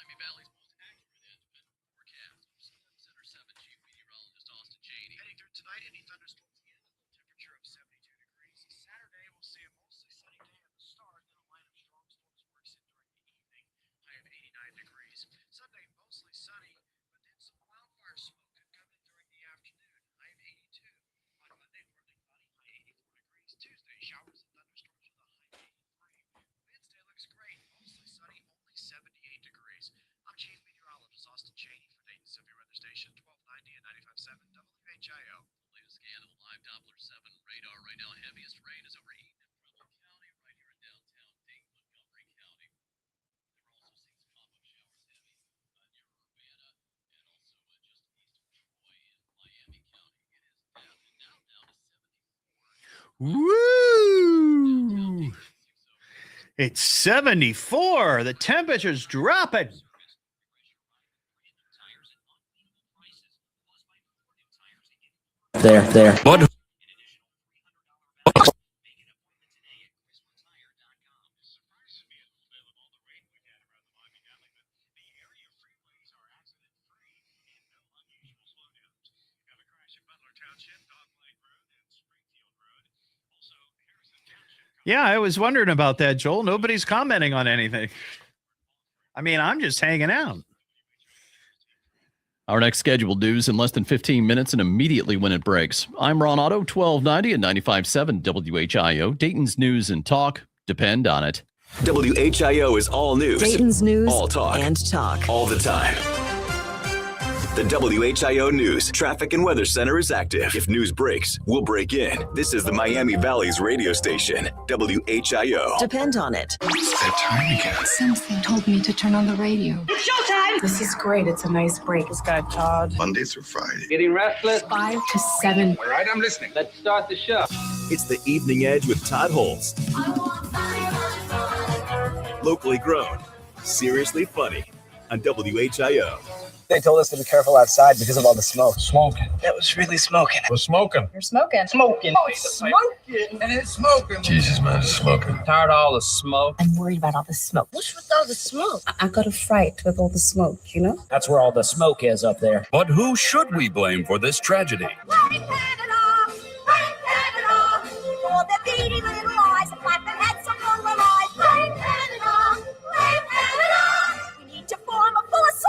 Miami Valley's most accurate independent forecast. Center 7 Chief Meteorologist Austin Cheney. Heading through tonight, any thunderstorms in, a low temperature of 72 degrees. Saturday, we'll see a mostly sunny day at the start, then a line of strong storms works in during the evening, high of 89 degrees. Sunday, mostly sunny, but then some wildfire smoke could come in during the afternoon, high of 82. On Monday, partly cloudy, high 84 degrees. Tuesday, showers and thunderstorms with a high of 83. Wednesday looks great, mostly sunny, only 78 degrees. I'm Chief Meteorologist Austin Cheney for Dayton Severe Weather Station 1290 and 95.7 WHIO. Latest scan of the live Doppler 7 radar right now. Heaviest rain is over Eaton and Preble County, right here in downtown Dayton, Montgomery County. They're also seeing some pop-up showers heavy near Urbana and also just east of Troy in Miami County. It is now down to 74. Woo! It's 74. The temperature's dropping. There. What? Yeah, I was wondering about that, Joel. Nobody's commenting on anything. I mean, I'm just hanging out. Our next scheduled news in less than 15 minutes and immediately when it breaks. I'm Ron Otto, 1290 and 95.7 WHIO. Dayton's news and talk depend on it. WHIO is all news. Dayton's news all talk. and talk. All the time. The WHIO News Traffic and Weather Center is active. If news breaks, we'll break in. This is the Miami Valley's radio station, WHIO. Depend on it. It's that time again. Something told me to turn on the radio. It's showtime! This is great. It's a nice break. This guy, Todd. Monday through Friday. Getting restless? 5 to 7. All right, I'm listening. Let's start the show. It's the Evening Edge with Todd Hollst. Locally grown, seriously funny on WHIO. They told us to be careful outside because of all the smoke. Smoking. That was really smoking. We're smoking. You're smoking. Smoking. Oh, it's smoking. And it's smoking. Jesus, man, it's smoking. Tired of all the smoke. I'm worried about all the smoke. What's with all the smoke? I got a fright with all the smoke, you know? That's where all the smoke is up there. But who should we blame for this tragedy? Blame Canada! Blame Canada! For their beady little eyes and like them had some longer lives. Blame Canada! Blame Canada! We need to form a force.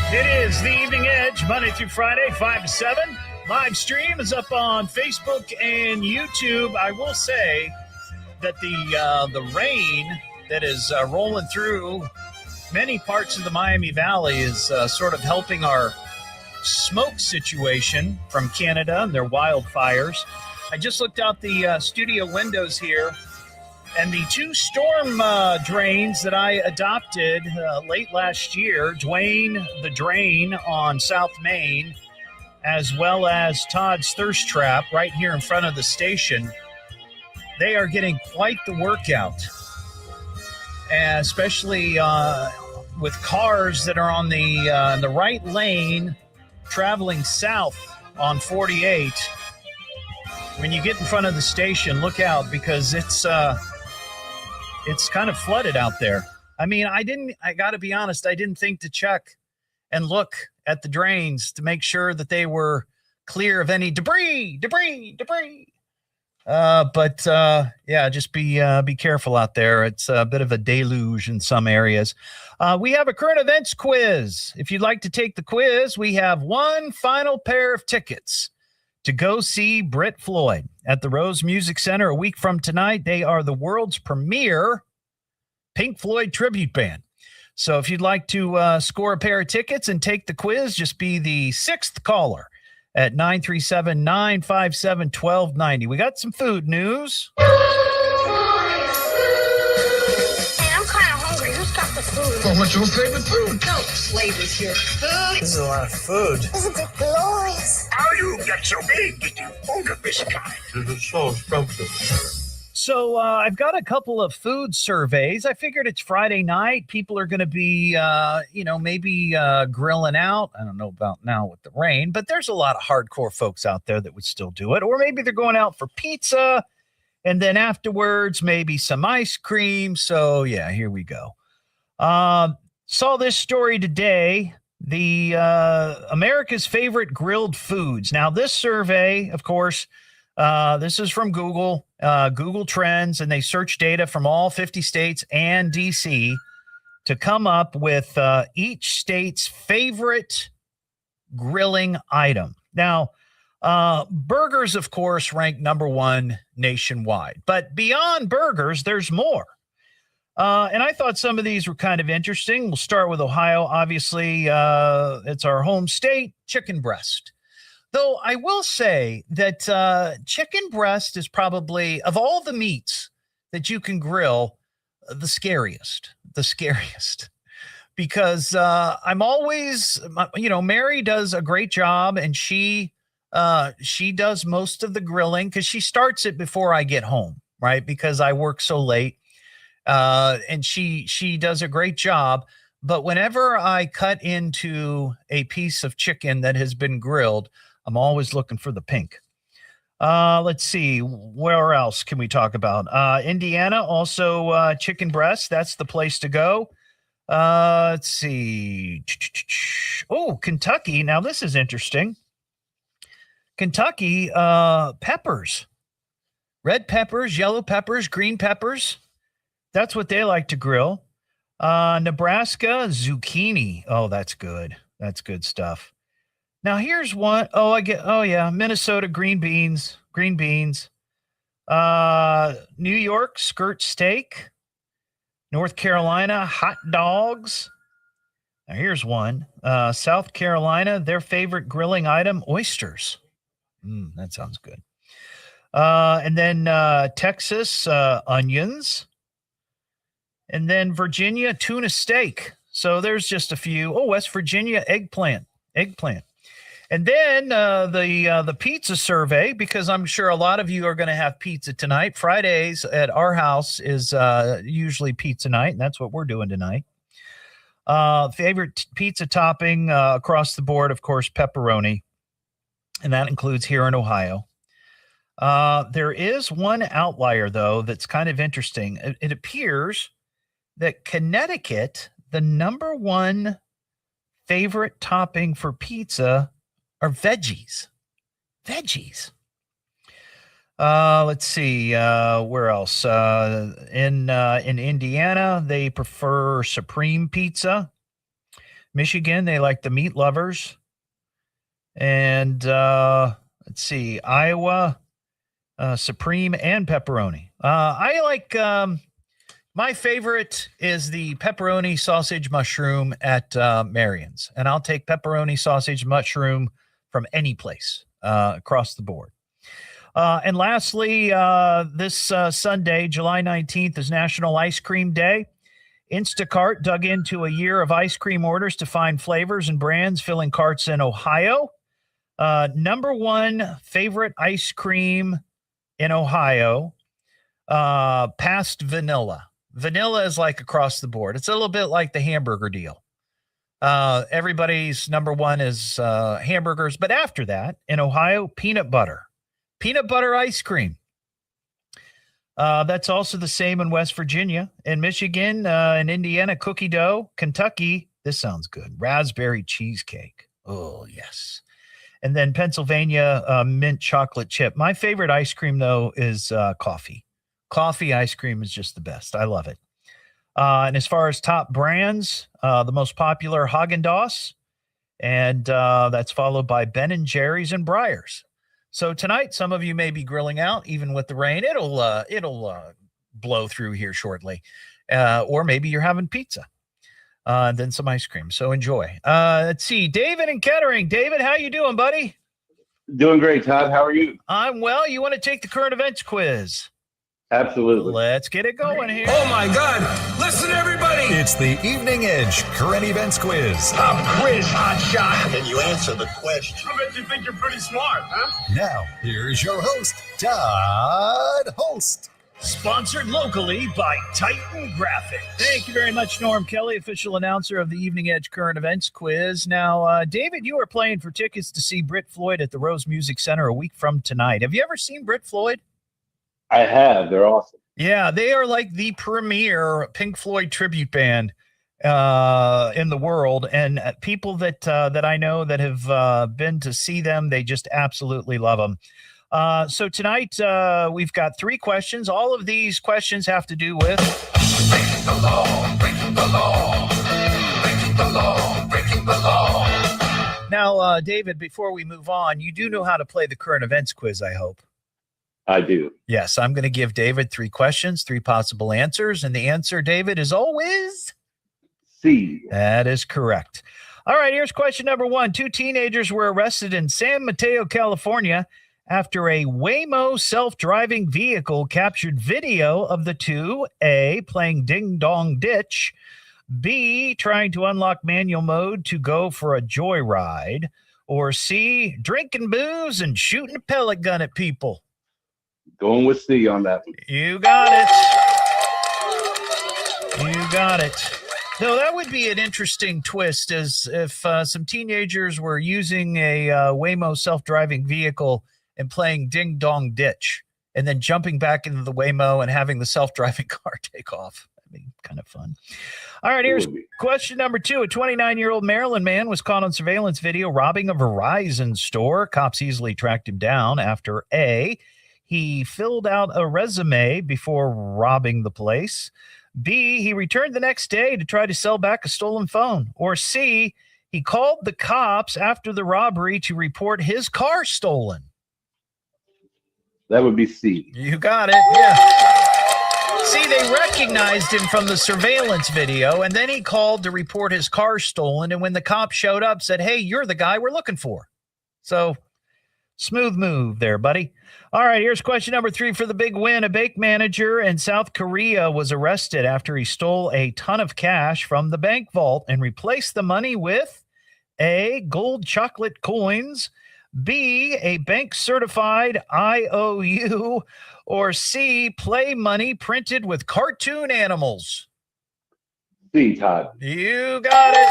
It is the Evening Edge, Monday through Friday, 5 to 7. Live stream is up on Facebook and YouTube. I will say that the rain that is rolling through many parts of the Miami Valley is sort of helping our smoke situation from Canada and their wildfires. I just looked out the studio windows here, and the two storm drains that I adopted late last year, Dwayne the Drain on South Main, as well as Todd's Thirst Trap right here in front of the station, they are getting quite the workout, and especially with cars that are on the right lane traveling south on 48. When you get in front of the station, look out because it's kind of flooded out there. I mean, I got to be honest, I didn't think to check and look at the drains to make sure that they were clear of any debris. Yeah, just be careful out there. It's a bit of a deluge in some areas. We have a current events quiz. If you'd like to take the quiz, we have one final pair of tickets to go see Brit Floyd at the Rose Music Center a week from tonight. They are the world's premier Pink Floyd tribute band. So if you'd like to score a pair of tickets and take the quiz, just be the sixth caller at 937-957-1290. We got some food news. Hey, I'm kind of hungry. Who's got the food? Well, what's your favorite food? No flavors here. Food. This is a lot of food. Isn't it glorious? How you get so big that you own this kind? It's so scrumptious. So I've got a couple of food surveys. I figured it's Friday night. People are going to be, maybe grilling out. I don't know about now with the rain, but there's a lot of hardcore folks out there that would still do it. Or maybe they're going out for pizza And then afterwards, maybe some ice cream. So, yeah, here we go. Saw this story today. The America's favorite grilled foods. Now, this survey, of course, this is from Google Trends, and they search data from all 50 states and DC to come up with each state's favorite grilling item. Now, burgers, of course, rank number one nationwide. But beyond burgers, there's more. And I thought some of these were kind of interesting. We'll start with Ohio. Obviously, it's our home state, chicken breast. Though I will say that chicken breast is probably, of all the meats that you can grill, the scariest. Because I'm always, Mary does a great job, and she does most of the grilling because she starts it before I get home, right? Because I work so late. And she does a great job. But whenever I cut into a piece of chicken that has been grilled, I'm always looking for the pink. Let's see. Where else can we talk about? Indiana, also chicken breast. That's the place to go. Let's see. Oh, Kentucky. Now, this is interesting. Kentucky, peppers. Red peppers, yellow peppers, green peppers. That's what they like to grill. Nebraska, zucchini. Oh, that's good. That's good stuff. Now, here's one. Minnesota, green beans. New York, skirt steak. North Carolina, hot dogs. Now, here's one. South Carolina, their favorite grilling item, oysters. That sounds good. And then Texas, onions. And then Virginia, tuna steak. So there's just a few. Oh, West Virginia, eggplant. And then the pizza survey, because I'm sure a lot of you are going to have pizza tonight. Fridays at our house is usually pizza night, and that's what we're doing tonight. Favorite pizza topping across the board, of course, pepperoni. And that includes here in Ohio. There is one outlier, though, that's kind of interesting. It appears that Connecticut, the number one favorite topping for pizza are veggies. Let's see, where else? In Indiana, they prefer supreme pizza. Michigan, they like the meat lovers. And let's see, Iowa, supreme and pepperoni. I like... my favorite is the pepperoni sausage mushroom at Marion's, and I'll take pepperoni sausage mushroom from any place across the board. And lastly, this Sunday, July 19th, is National Ice Cream Day. Instacart dug into a year of ice cream orders to find flavors and brands filling carts in Ohio. Number one favorite ice cream in Ohio, past vanilla. Vanilla is like across the board. It's a little bit like the hamburger deal. Everybody's number one is hamburgers. But after that, in Ohio, peanut butter ice cream. That's also the same in West Virginia. In Michigan, in Indiana, cookie dough. Kentucky, this sounds good. Raspberry cheesecake. Oh, yes. And then Pennsylvania, mint chocolate chip. My favorite ice cream, though, is coffee. Coffee ice cream is just the best. I love it. And as far as top brands, the most popular, Haagen-Dazs, and that's followed by Ben & Jerry's and Breyers. So tonight, some of you may be grilling out, even with the rain. It'll blow through here shortly. Or maybe you're having pizza, and then some ice cream. So enjoy. Let's see, David in Kettering. David, how you doing, buddy? Doing great, Todd. How are you? I'm well. You want to take the current events quiz? Absolutely. Let's get it going here. Oh my God! Listen, everybody! It's the Evening Edge Current Events Quiz. A quiz, hot shot. Can you answer the question? I bet you think you're pretty smart, huh? Now, here's your host, Todd Hollst. Sponsored locally by Titan Graphics. Thank you very much, Norm Kelly, official announcer of the Evening Edge Current Events Quiz. Now, David, you are playing for tickets to see Brit Floyd at the Rose Music Center a week from tonight. Have you ever seen Brit Floyd? I have. They're awesome. Yeah, they are like the premier Pink Floyd tribute band in the world, and people that I know that have been to see them, they just absolutely love them. So tonight we've got 3 questions. All of these questions have to do with Breaking the law, breaking the law, breaking the law, breaking the law. Now, David, before we move on, you do know how to play the current events quiz, I hope. I do. Yes, I'm going to give David 3 questions, 3 possible answers, and the answer, David, is always C. That is correct. All right, here's question number 1. 2 teenagers were arrested in San Mateo, California, after a Waymo self-driving vehicle captured video of the two, A, playing Ding Dong Ditch, B, trying to unlock manual mode to go for a joyride, or C, drinking booze and shooting a pellet gun at people. Going with C on that one. You got it. You got it. No, that would be an interesting twist, as if some teenagers were using a Waymo self-driving vehicle and playing Ding Dong Ditch, and then jumping back into the Waymo and having the self-driving car take off. That'd be kind of fun. All right, here's question number 2. A 29-year-old Maryland man was caught on surveillance video robbing a Verizon store. Cops easily tracked him down after A, he filled out a resume before robbing the place, B, he returned the next day to try to sell back a stolen phone, or C, he called the cops after the robbery to report his car stolen. That would be C. You got it, yeah. See, they recognized him from the surveillance video, and then he called to report his car stolen, and when the cops showed up, said, hey, you're the guy we're looking for. So, smooth move there, buddy. All right, here's question number 3 for the big win. A bank manager in South Korea was arrested after he stole a ton of cash from the bank vault and replaced the money with A, gold chocolate coins, B, a bank-certified IOU, or C, play money printed with cartoon animals. C, Todd. You got it.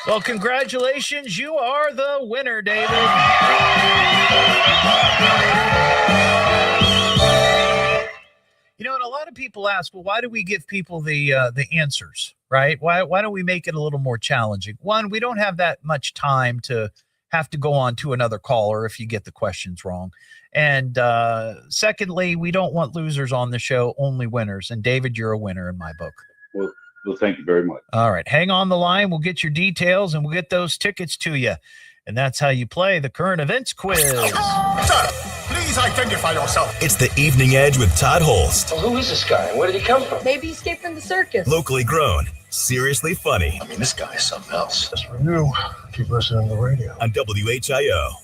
Well, congratulations. You are the winner, David. You know, and a lot of people ask, well, why do we give people the answers, right? Why don't we make it a little more challenging? One, we don't have that much time to have to go on to another caller if you get the questions wrong. And secondly, we don't want losers on the show, only winners. And David, you're a winner in my book. Well, thank you very much. All right. Hang on the line. We'll get your details and we'll get those tickets to you. And that's how you play the current events quiz. Sir, please identify yourself. It's the Evening Edge with Todd Hollst. Well, who is this guy and where did he come from? Maybe he escaped from the circus. Locally grown, seriously funny. I mean, this guy is something else. Just for you, keep listening to the radio. On WHIO.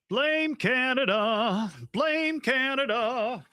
Blame Canada. Blame Canada.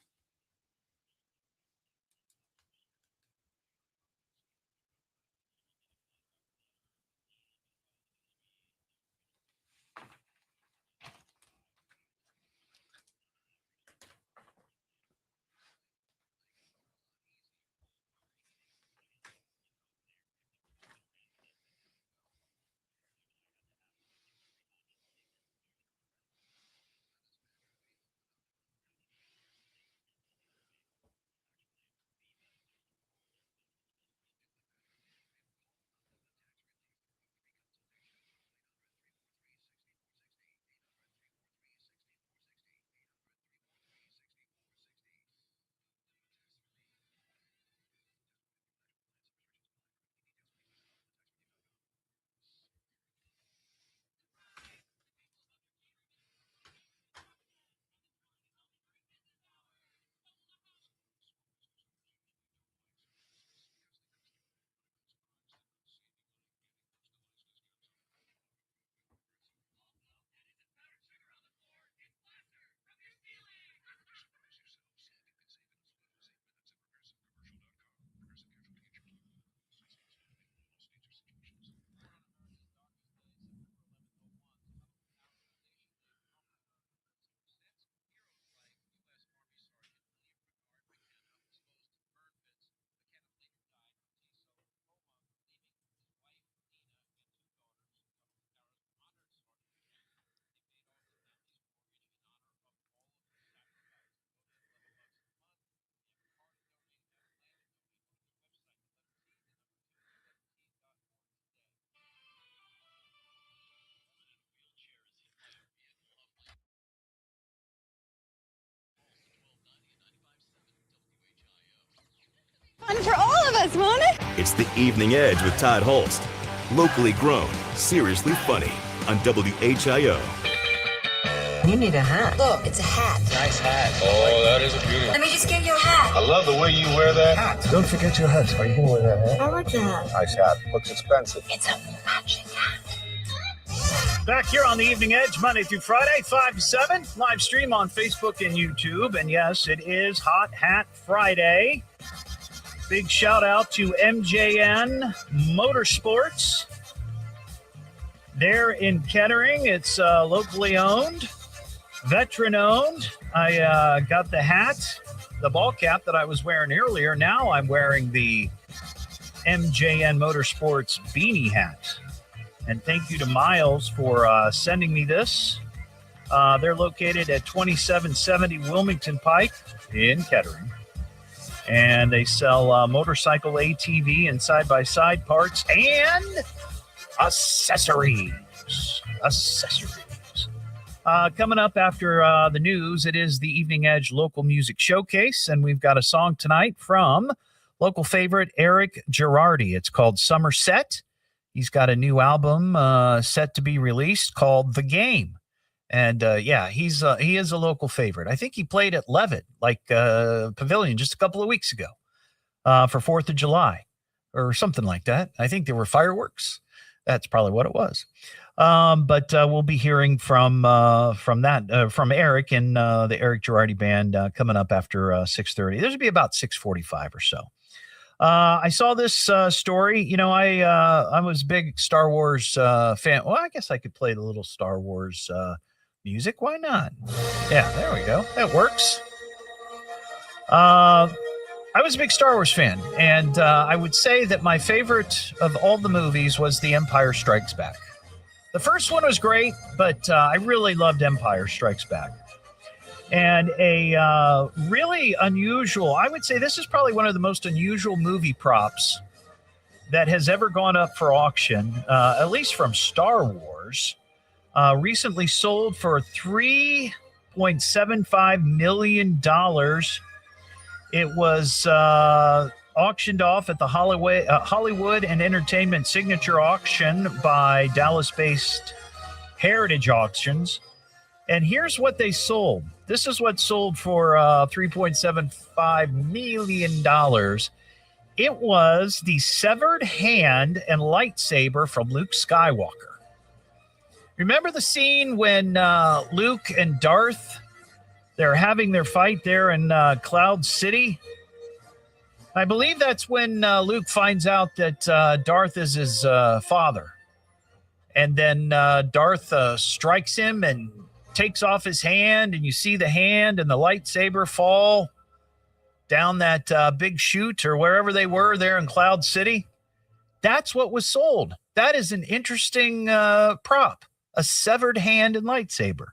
Fun for all of us, won't it? It's The Evening Edge with Todd Hollst. Locally grown, seriously funny on WHIO. You need a hat. Look, it's a hat. Nice hat. Oh, that is a beauty. Let me just get you a hat. I love the way you wear that hat. Don't forget your hat. Are you going to wear that hat? I like the hat. Nice hat. Looks expensive. It's a matching hat. Back here on the Evening Edge, Monday through Friday, 5 to 7. Live stream on Facebook and YouTube. And yes, it is Hot Hat Friday. Big shout out to MJN Motorsports. They're in Kettering. It's locally owned, veteran owned. I got the hat, the ball cap that I was wearing earlier. Now I'm wearing the MJN Motorsports beanie hat. And thank you to Miles for sending me this. They're located at 2770 Wilmington Pike in Kettering. And they sell motorcycle ATV and side-by-side parts and accessories. Coming up after the news, it is the Evening Edge Local Music Showcase, and we've got a song tonight from local favorite Eric Jerardi. It's called Somerset. He's got a new album set to be released called The Game. And he is a local favorite. I think he played at Levitt, Pavilion, just a couple of weeks ago for 4th of July or something like that. I think there were fireworks. That's probably what it was. But we'll be hearing from Eric and the Eric Jerardi Band coming up after 6:30. There's be about 6:45 or so. I saw this story. You know, I was a big Star Wars fan. Well, I guess I could play the little Star Wars music. Why not? Yeah, there we go. That works. I was a big Star Wars fan, and I would say that my favorite of all the movies was The Empire Strikes Back. The first one was great, but I really loved Empire Strikes Back. And a really unusual, I would say this is probably one of the most unusual movie props that has ever gone up for auction, at least from Star Wars. Recently sold for $3.75 million. It was auctioned off at the Hollywood and Entertainment Signature Auction by Dallas-based Heritage Auctions. And here's what they sold. This is what sold for $3.75 million. It was the severed hand and lightsaber from Luke Skywalker. Remember the scene when Luke and Darth, they're having their fight there in Cloud City? I believe that's when Luke finds out that Darth is his father. And then Darth strikes him and takes off his hand, and you see the hand and the lightsaber fall down that big chute or wherever they were there in Cloud City. That's what was sold. That is an interesting prop, a severed hand and lightsaber.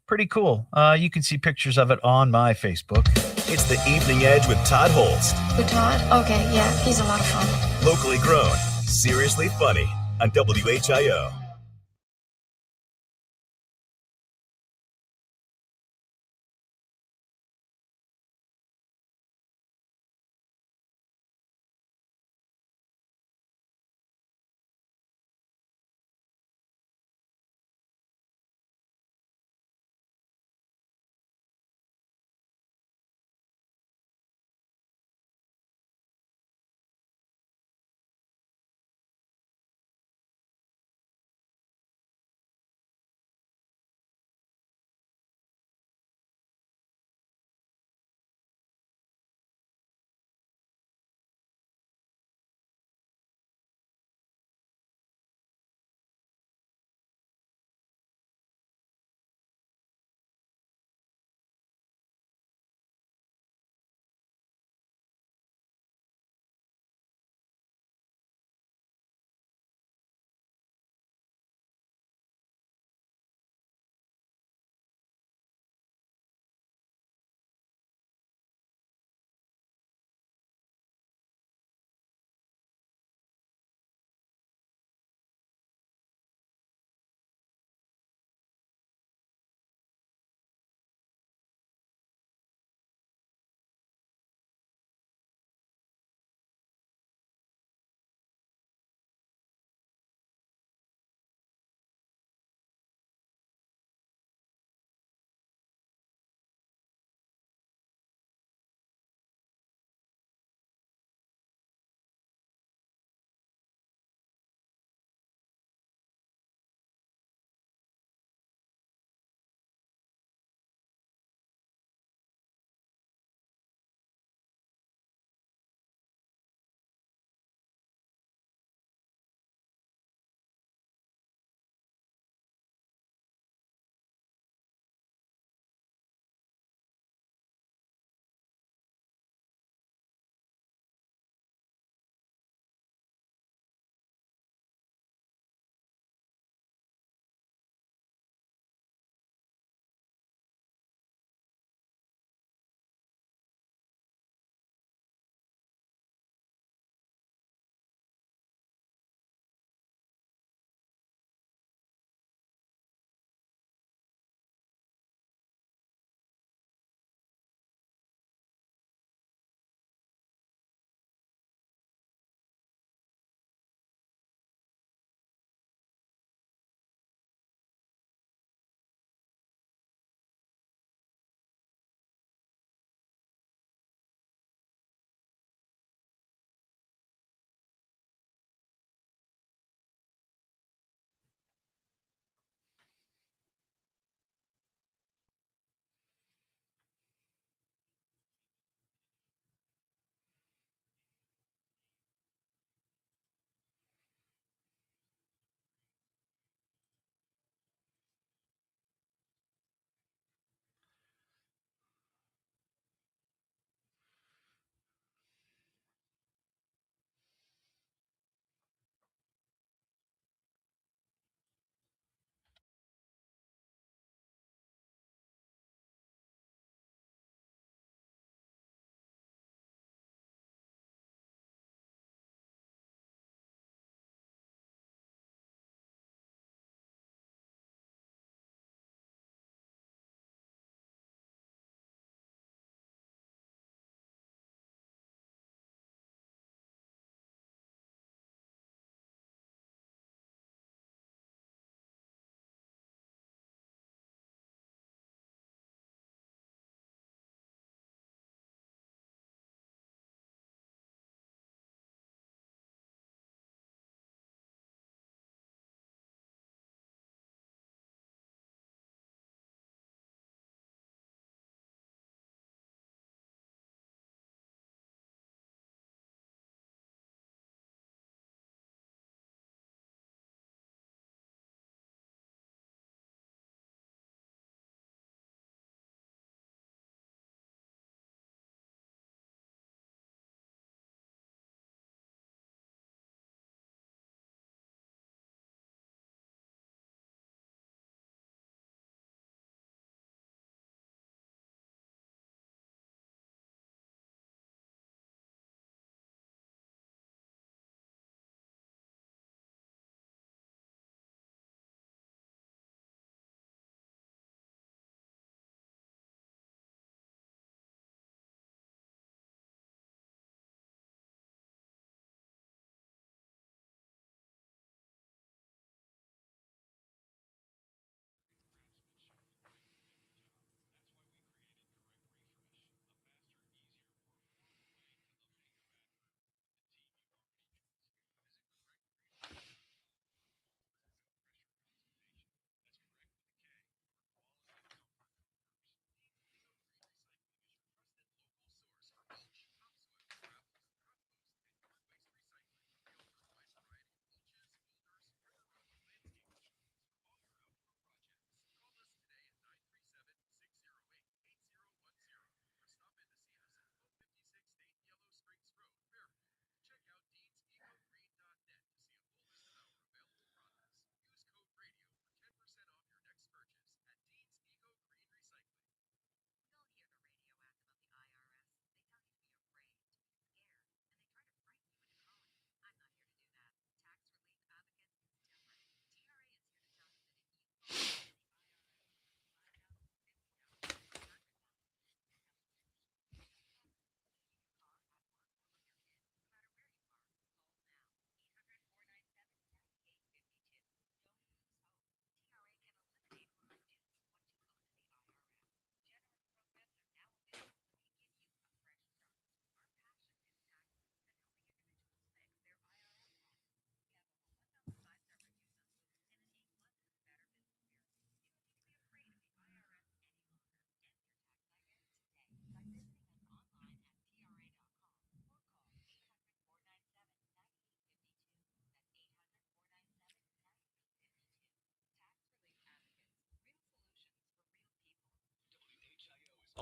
Pretty cool. You can see pictures of it on my Facebook. It's the Evening Edge with Todd Hollst. Who, Todd? Okay, yeah, he's a lot of fun. Locally grown, seriously funny on WHIO.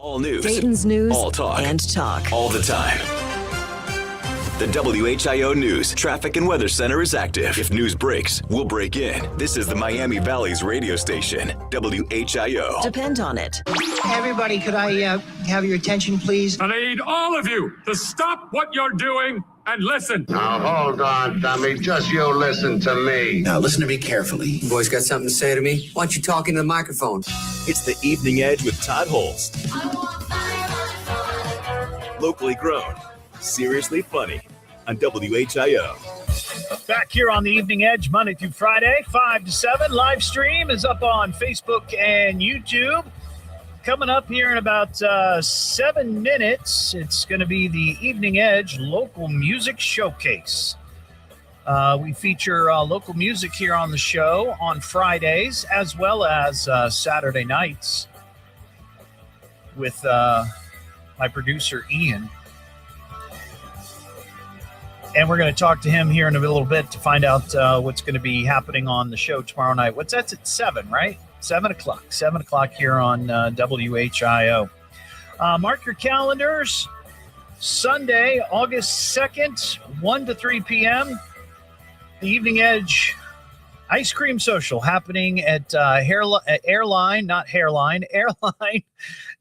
All news. Dayton's news all talk. and talk. All the time. The WHIO News Traffic and Weather Center is active. If news breaks, we'll break in. This is the Miami Valley's radio station, WHIO. Depend on it. Everybody, could I have your attention, please? I need all of you to stop what you're doing and listen. Now, hold on, dummy. Just you listen to me. Now, listen to me carefully. You boys got something to say to me? Why don't you talk into the microphone? It's the Evening Edge with Todd Hollst. Locally grown, seriously funny on WHIO. Back here on the Evening Edge, Monday through Friday, 5 to 7. Live stream is up on Facebook and YouTube. Coming up here in about 7 minutes, it's going to be the Evening Edge Local Music Showcase. We feature local music here on the show on Fridays as well as Saturday nights with my producer, Ian. And we're going to talk to him here in a little bit to find out what's going to be happening on the show tomorrow night. That's at 7, right? 7 o'clock. 7 o'clock here on WHIO. Mark your calendars. Sunday, August 2nd, 1 to 3 p.m. The Evening Edge Ice Cream Social happening at Airline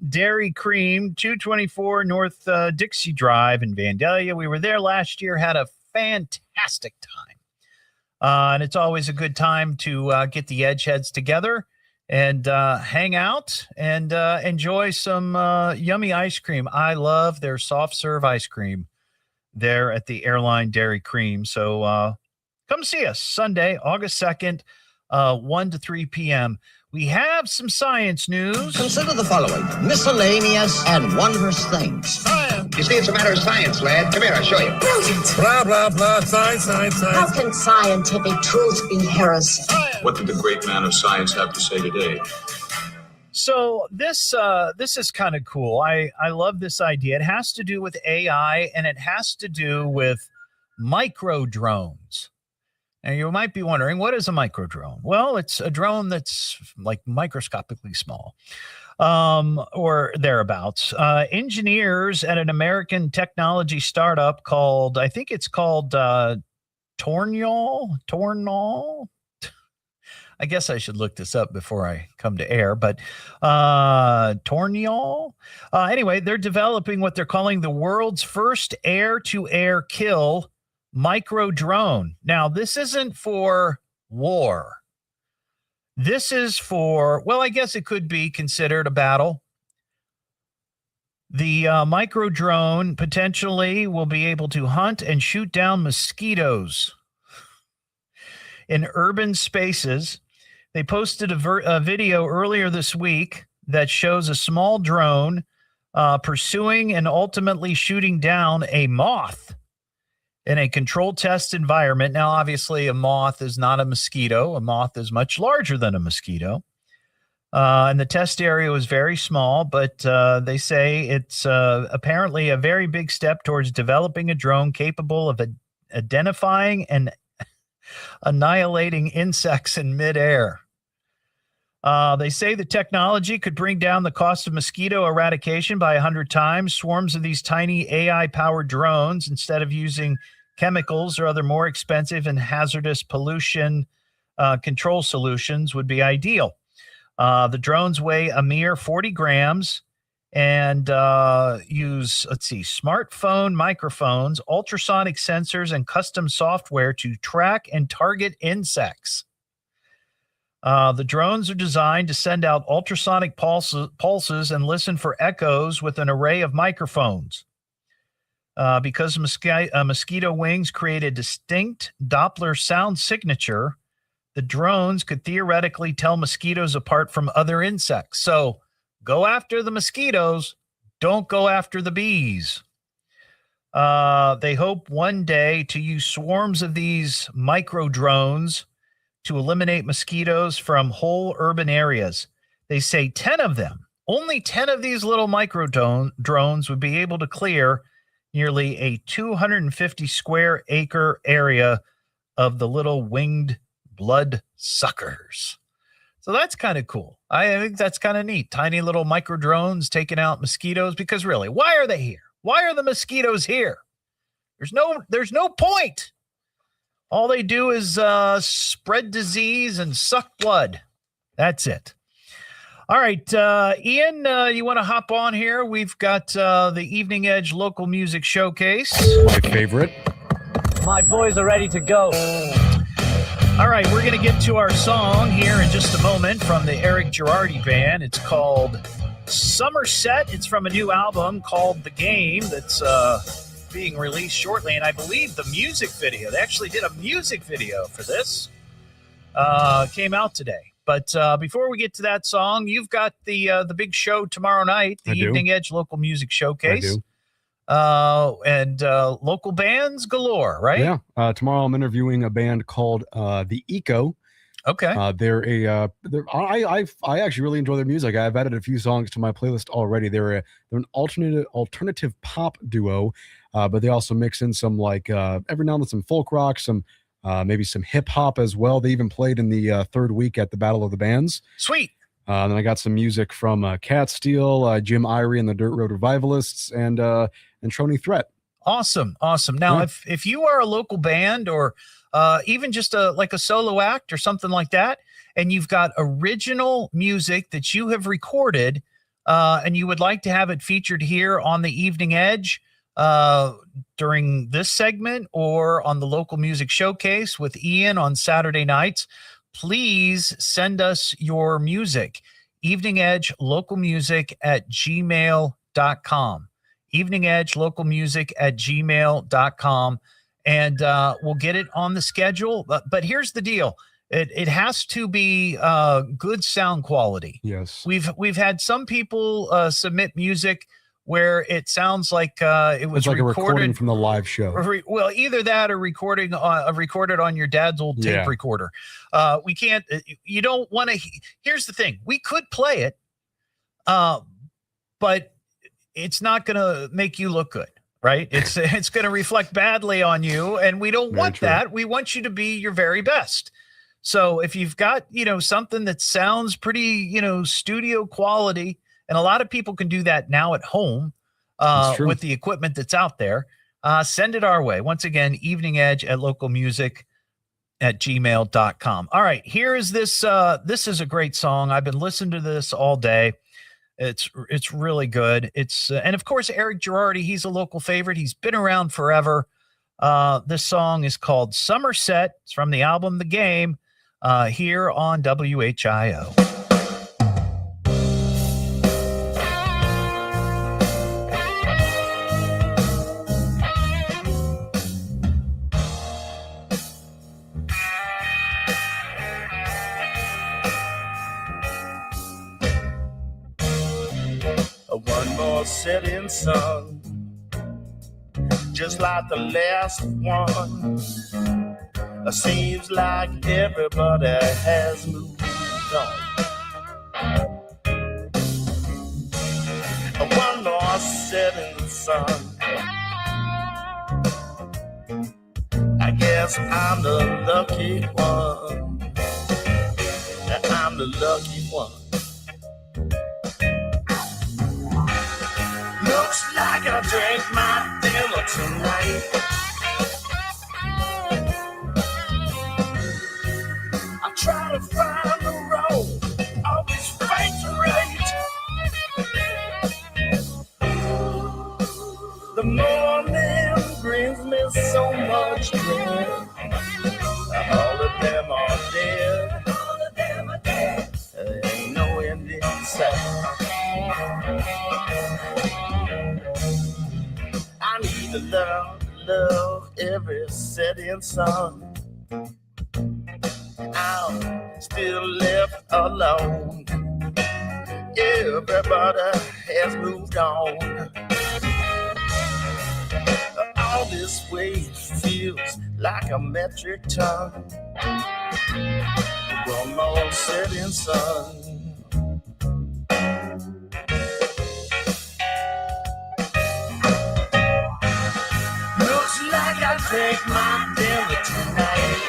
Dairy Cream, 224 North Dixie Drive in Vandalia. We were there last year, had a fantastic time. And it's always a good time to get the Edgeheads together and hang out and enjoy some yummy ice cream. I love their soft serve ice cream there at the Airline Dairy Cream. So come see us Sunday, August 2nd, 1 to 3 p.m. We have some science news. Consider the following: miscellaneous and wondrous things. Science. You see, it's a matter of science, lad. Come here, I'll show you. Brilliant. Blah, blah, blah. Science, science, science. How can scientific truth be heresy? What did the great man of science have to say today? So this is kind of cool. I love this idea. It has to do with AI, and it has to do with micro drones. And you might be wondering, what is a micro drone? Well, it's a drone that's like microscopically small, or thereabouts. Engineers at an American technology startup called, I think it's called Tornall. I guess I should look this up before I come to air, but Tornall. Anyway, they're developing what they're calling the world's first air-to-air kill micro drone. Now, this isn't for war. This is for, well, I guess it could be considered a battle. The micro drone potentially will be able to hunt and shoot down mosquitoes in urban spaces. They posted a video earlier this week that shows a small drone pursuing and ultimately shooting down a moth in a controlled test environment. Now, obviously, a moth is not a mosquito. A moth is much larger than a mosquito. And the test area was very small, but they say it's apparently a very big step towards developing a drone capable of identifying and annihilating insects in midair. They say the technology could bring down the cost of mosquito eradication by 100 times. Swarms of these tiny AI-powered drones, instead of using chemicals or other more expensive and hazardous pollution control solutions, would be ideal. The drones weigh a mere 40 grams and use, smartphone microphones, ultrasonic sensors, and custom software to track and target insects. The drones are designed to send out ultrasonic pulses and listen for echoes with an array of microphones. Because mosquito wings create a distinct Doppler sound signature, the drones could theoretically tell mosquitoes apart from other insects. So go after the mosquitoes, don't go after the bees. They hope one day to use swarms of these micro drones to eliminate mosquitoes from whole urban areas. They say 10 of them, only 10 of these little micro drones would be able to clear nearly a 250 square acre area of the little winged blood suckers. It's So that's kind of cool. I think that's kind of neat. Tiny little micro drones taking out mosquitoes, because really, why are they here? Why are the mosquitoes here? There's no point. All they do is spread disease and suck blood. That's it. All right, Ian, you want to hop on here? We've got the Evening Edge Local Music Showcase. My favorite. My boys are ready to go. All right, we're going to get to our song here in just a moment from the Eric Jerardi Band. It's called Somerset. It's from a new album called The Game that's being released shortly. And I believe the music video, they actually did a music video for this, came out today. But before we get to that song, you've got the big show tomorrow night, the Evening Edge Local Music Showcase. I do. And local bands galore, right? Yeah. Tomorrow I'm interviewing a band called The Eco. Okay. I actually really enjoy their music. I've added a few songs to my playlist already. They're an alternative pop duo, but they also mix in some every now and then some folk rock, some maybe some hip hop as well. They even played in the third week at the Battle of the Bands. Sweet. Then I got some music from Cat Steel, Jim Irie and the Dirt Road Revivalists, and Trony Threat. Awesome. Now, if you are a local band or even just like a solo act or something like that, and you've got original music that you have recorded, and you would like to have it featured here on the Evening Edge during this segment or on the Local Music Showcase with Ian on Saturday nights, please send us your music. Evening Edge Local Music at gmail.com. Evening Edge Local Music at gmail.com. And we'll get it on the schedule. But here's the deal. It has to be good sound quality. Yes. We've had some people submit music where it sounds like it was like recorded, a recording from the live show. Well, either that or recorded on your dad's old tape recorder. We can't. You don't want to. Here's the thing: we could play it, but it's not going to make you look good, right? It's going to reflect badly on you, and we don't want that. We want you to be your very best. So if you've got something that sounds pretty studio quality. And a lot of people can do that now at home with the equipment that's out there. Send it our way. Once again, Evening Edge at localmusic at gmail.com. All right, here is this. This is a great song. I've been listening to this all day. It's really good. And of course, Eric Jerardi, he's a local favorite. He's been around forever. This song is called Somerset. It's from the album The Game here on WHIO. One more setting sun, just like the last one. Seems like everybody has moved on. One more setting sun, I guess I'm the lucky one. I'm the lucky one. Looks like I drank my dinner tonight. I try to find the road, always fight right. The morning brings me so much joy. All of them are dead. All of them are dead. There ain't no end in sight. I need to love every setting sun. I'm still left alone. Everybody has moved on. All this weight feels like a metric ton. One more setting sun. Looks like I take my dinner tonight.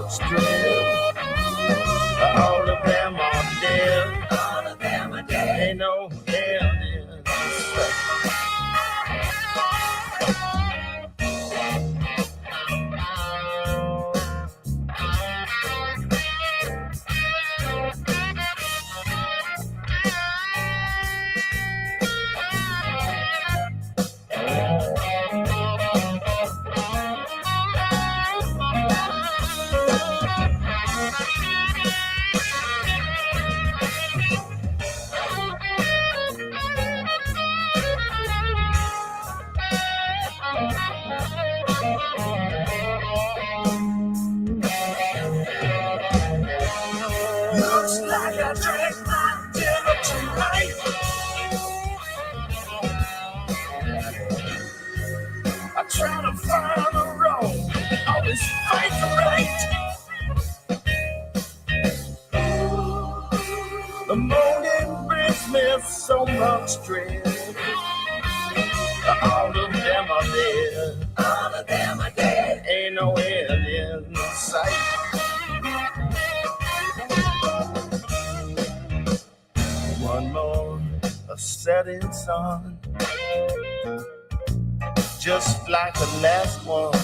much dread. All of them are dead. All of them are dead. Ain't no end in sight. Looks like I drank my dinner tonight. I try to find the wrong, always fight the right. The morning brings me so much dread. All of them are dead. All of them are dead. Ain't no end in sight. One more, a setting sun, just like the last one.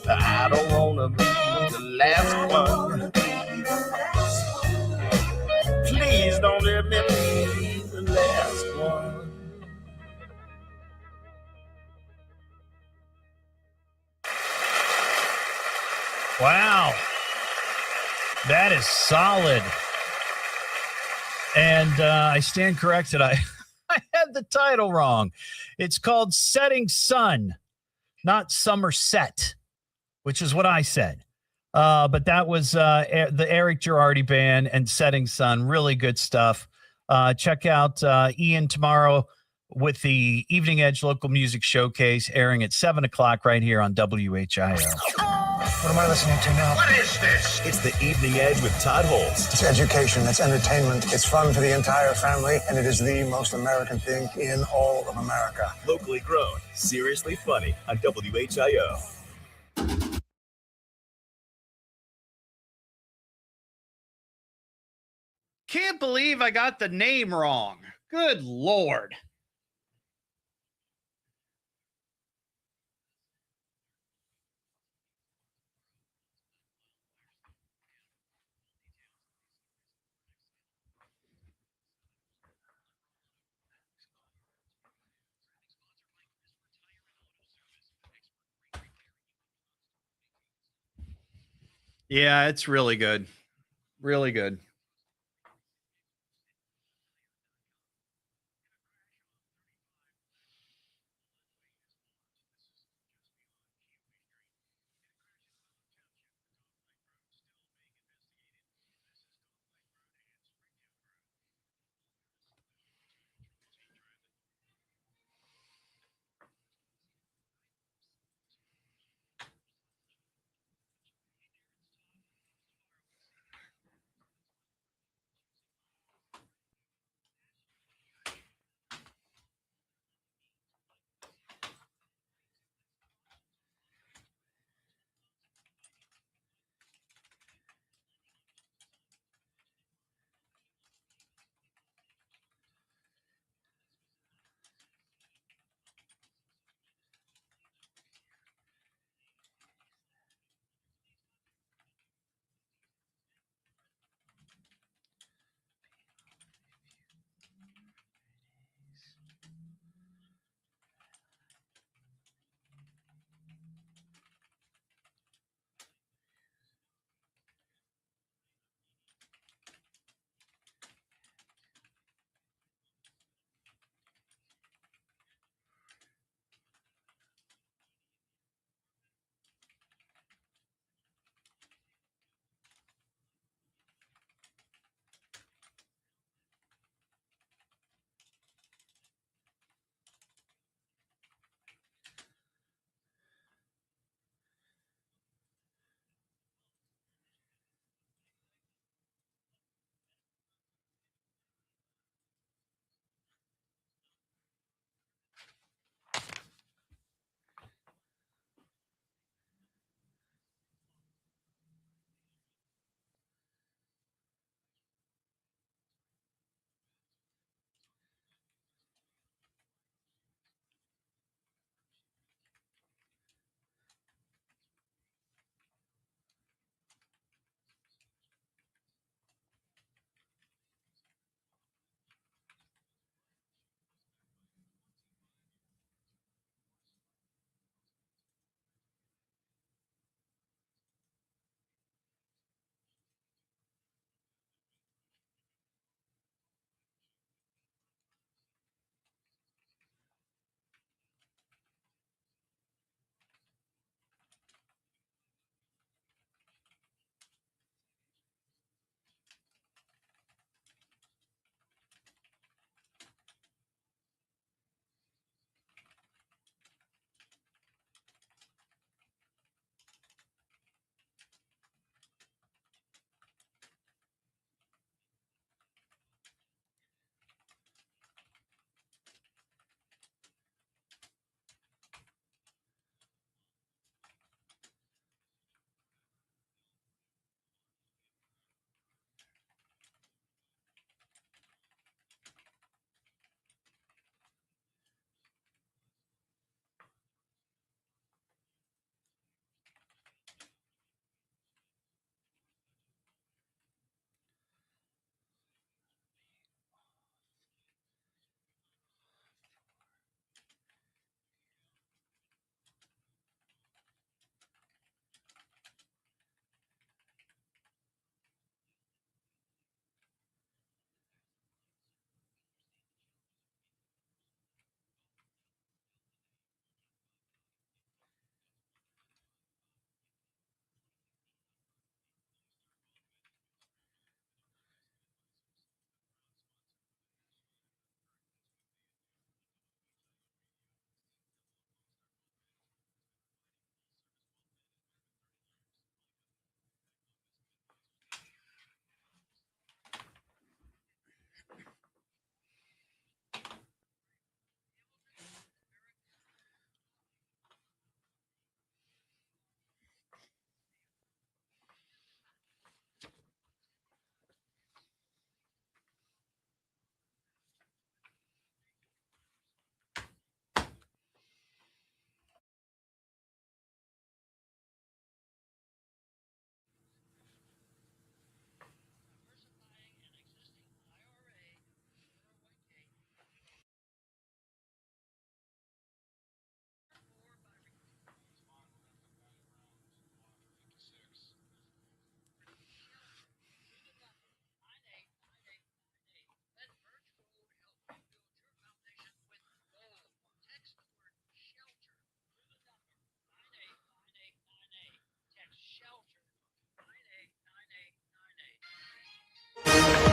I don't wanna be the last one. Please don't let me be the last one. Wow. That is solid. And I stand corrected. I had the title wrong. It's called Setting Sun, not Somerset, which is what I said. But that was the Eric Jerardi Band and Setting Sun. Really good stuff. Check out Ian tomorrow with the Evening Edge Local Music Showcase airing at 7 o'clock right here on WHIO. What am I listening to now? What is this? It's the Evening Edge with Todd Hollst. It's education, it's entertainment, it's fun for the entire family, and it is the most American thing in all of America. Locally grown, seriously funny on WHIO. Can't believe I got the name wrong. Good Lord. Yeah, it's really good. Really good.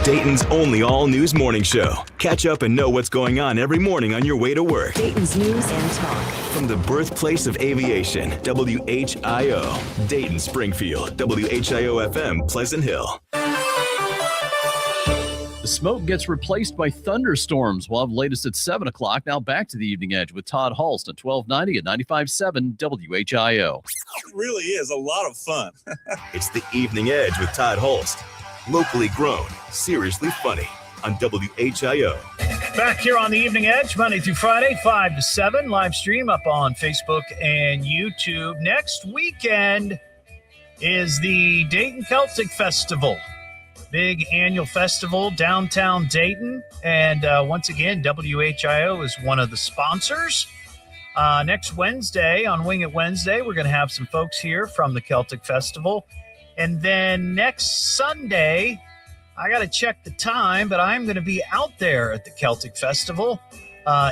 Dayton's only all-news morning show. Catch up and know what's going on every morning on your way to work. Dayton's news and talk. From the birthplace of aviation, WHIO. Dayton, Springfield, WHIO-FM, Pleasant Hill. The smoke gets replaced by thunderstorms. We'll have latest at 7 o'clock. Now back to the Evening Edge with Todd Hollst at 1290 at 95.7 WHIO. It really is a lot of fun. It's the Evening Edge with Todd Hollst. Locally grown, seriously funny on WHIO. Back here on the Evening Edge, Monday through Friday, 5 to 7. Live stream up on Facebook and YouTube. Next weekend is the Dayton Celtic Festival. Big annual festival downtown Dayton. And once again, WHIO is one of the sponsors. Next Wednesday, on Wing It Wednesday, we're going to have some folks here from the Celtic Festival. And then next Sunday, I got to check the time, but I'm going to be out there at the Celtic Festival,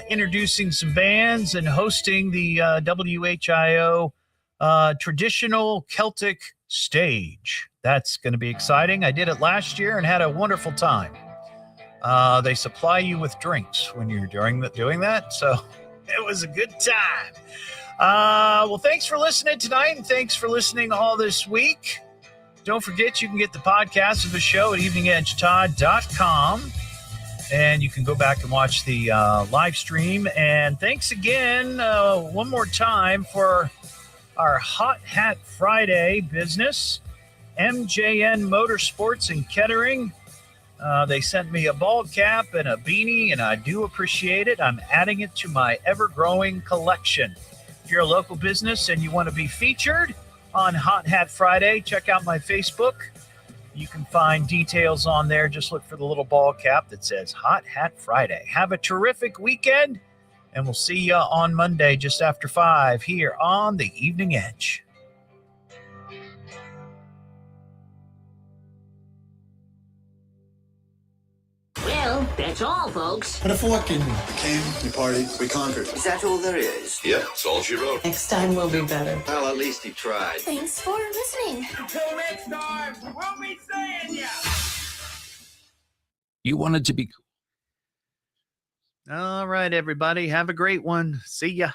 introducing some bands and hosting the WHIO traditional Celtic stage. That's going to be exciting. I did it last year and had a wonderful time. They supply you with drinks when you're doing that, so it was a good time. Well, thanks for listening tonight, and thanks for listening all this week. Don't forget, you can get the podcast of the show at eveningedgetodd.com, and you can go back and watch the live stream. And thanks again one more time for our Hot Hat Friday business. MJN Motorspots in Kettering. They sent me a ball cap and a beanie, and I do appreciate it. I'm adding it to my ever-growing collection. If you're a local business and you want to be featured on Hot Hat Friday, check out my Facebook. You can find details on there. Just look for the little ball cap that says Hot Hat Friday. Have a terrific weekend, and we'll see you on Monday just after 5 here on the Evening Edge. Well, that's all, folks. But if we came, we partied, we conquered. Is that all there is? Yep, that's all she wrote. Next time will be better. Well, at least he tried. Thanks for listening. Until next time, we'll be seeing ya. You wanted to be All right, everybody. Have a great one. See ya.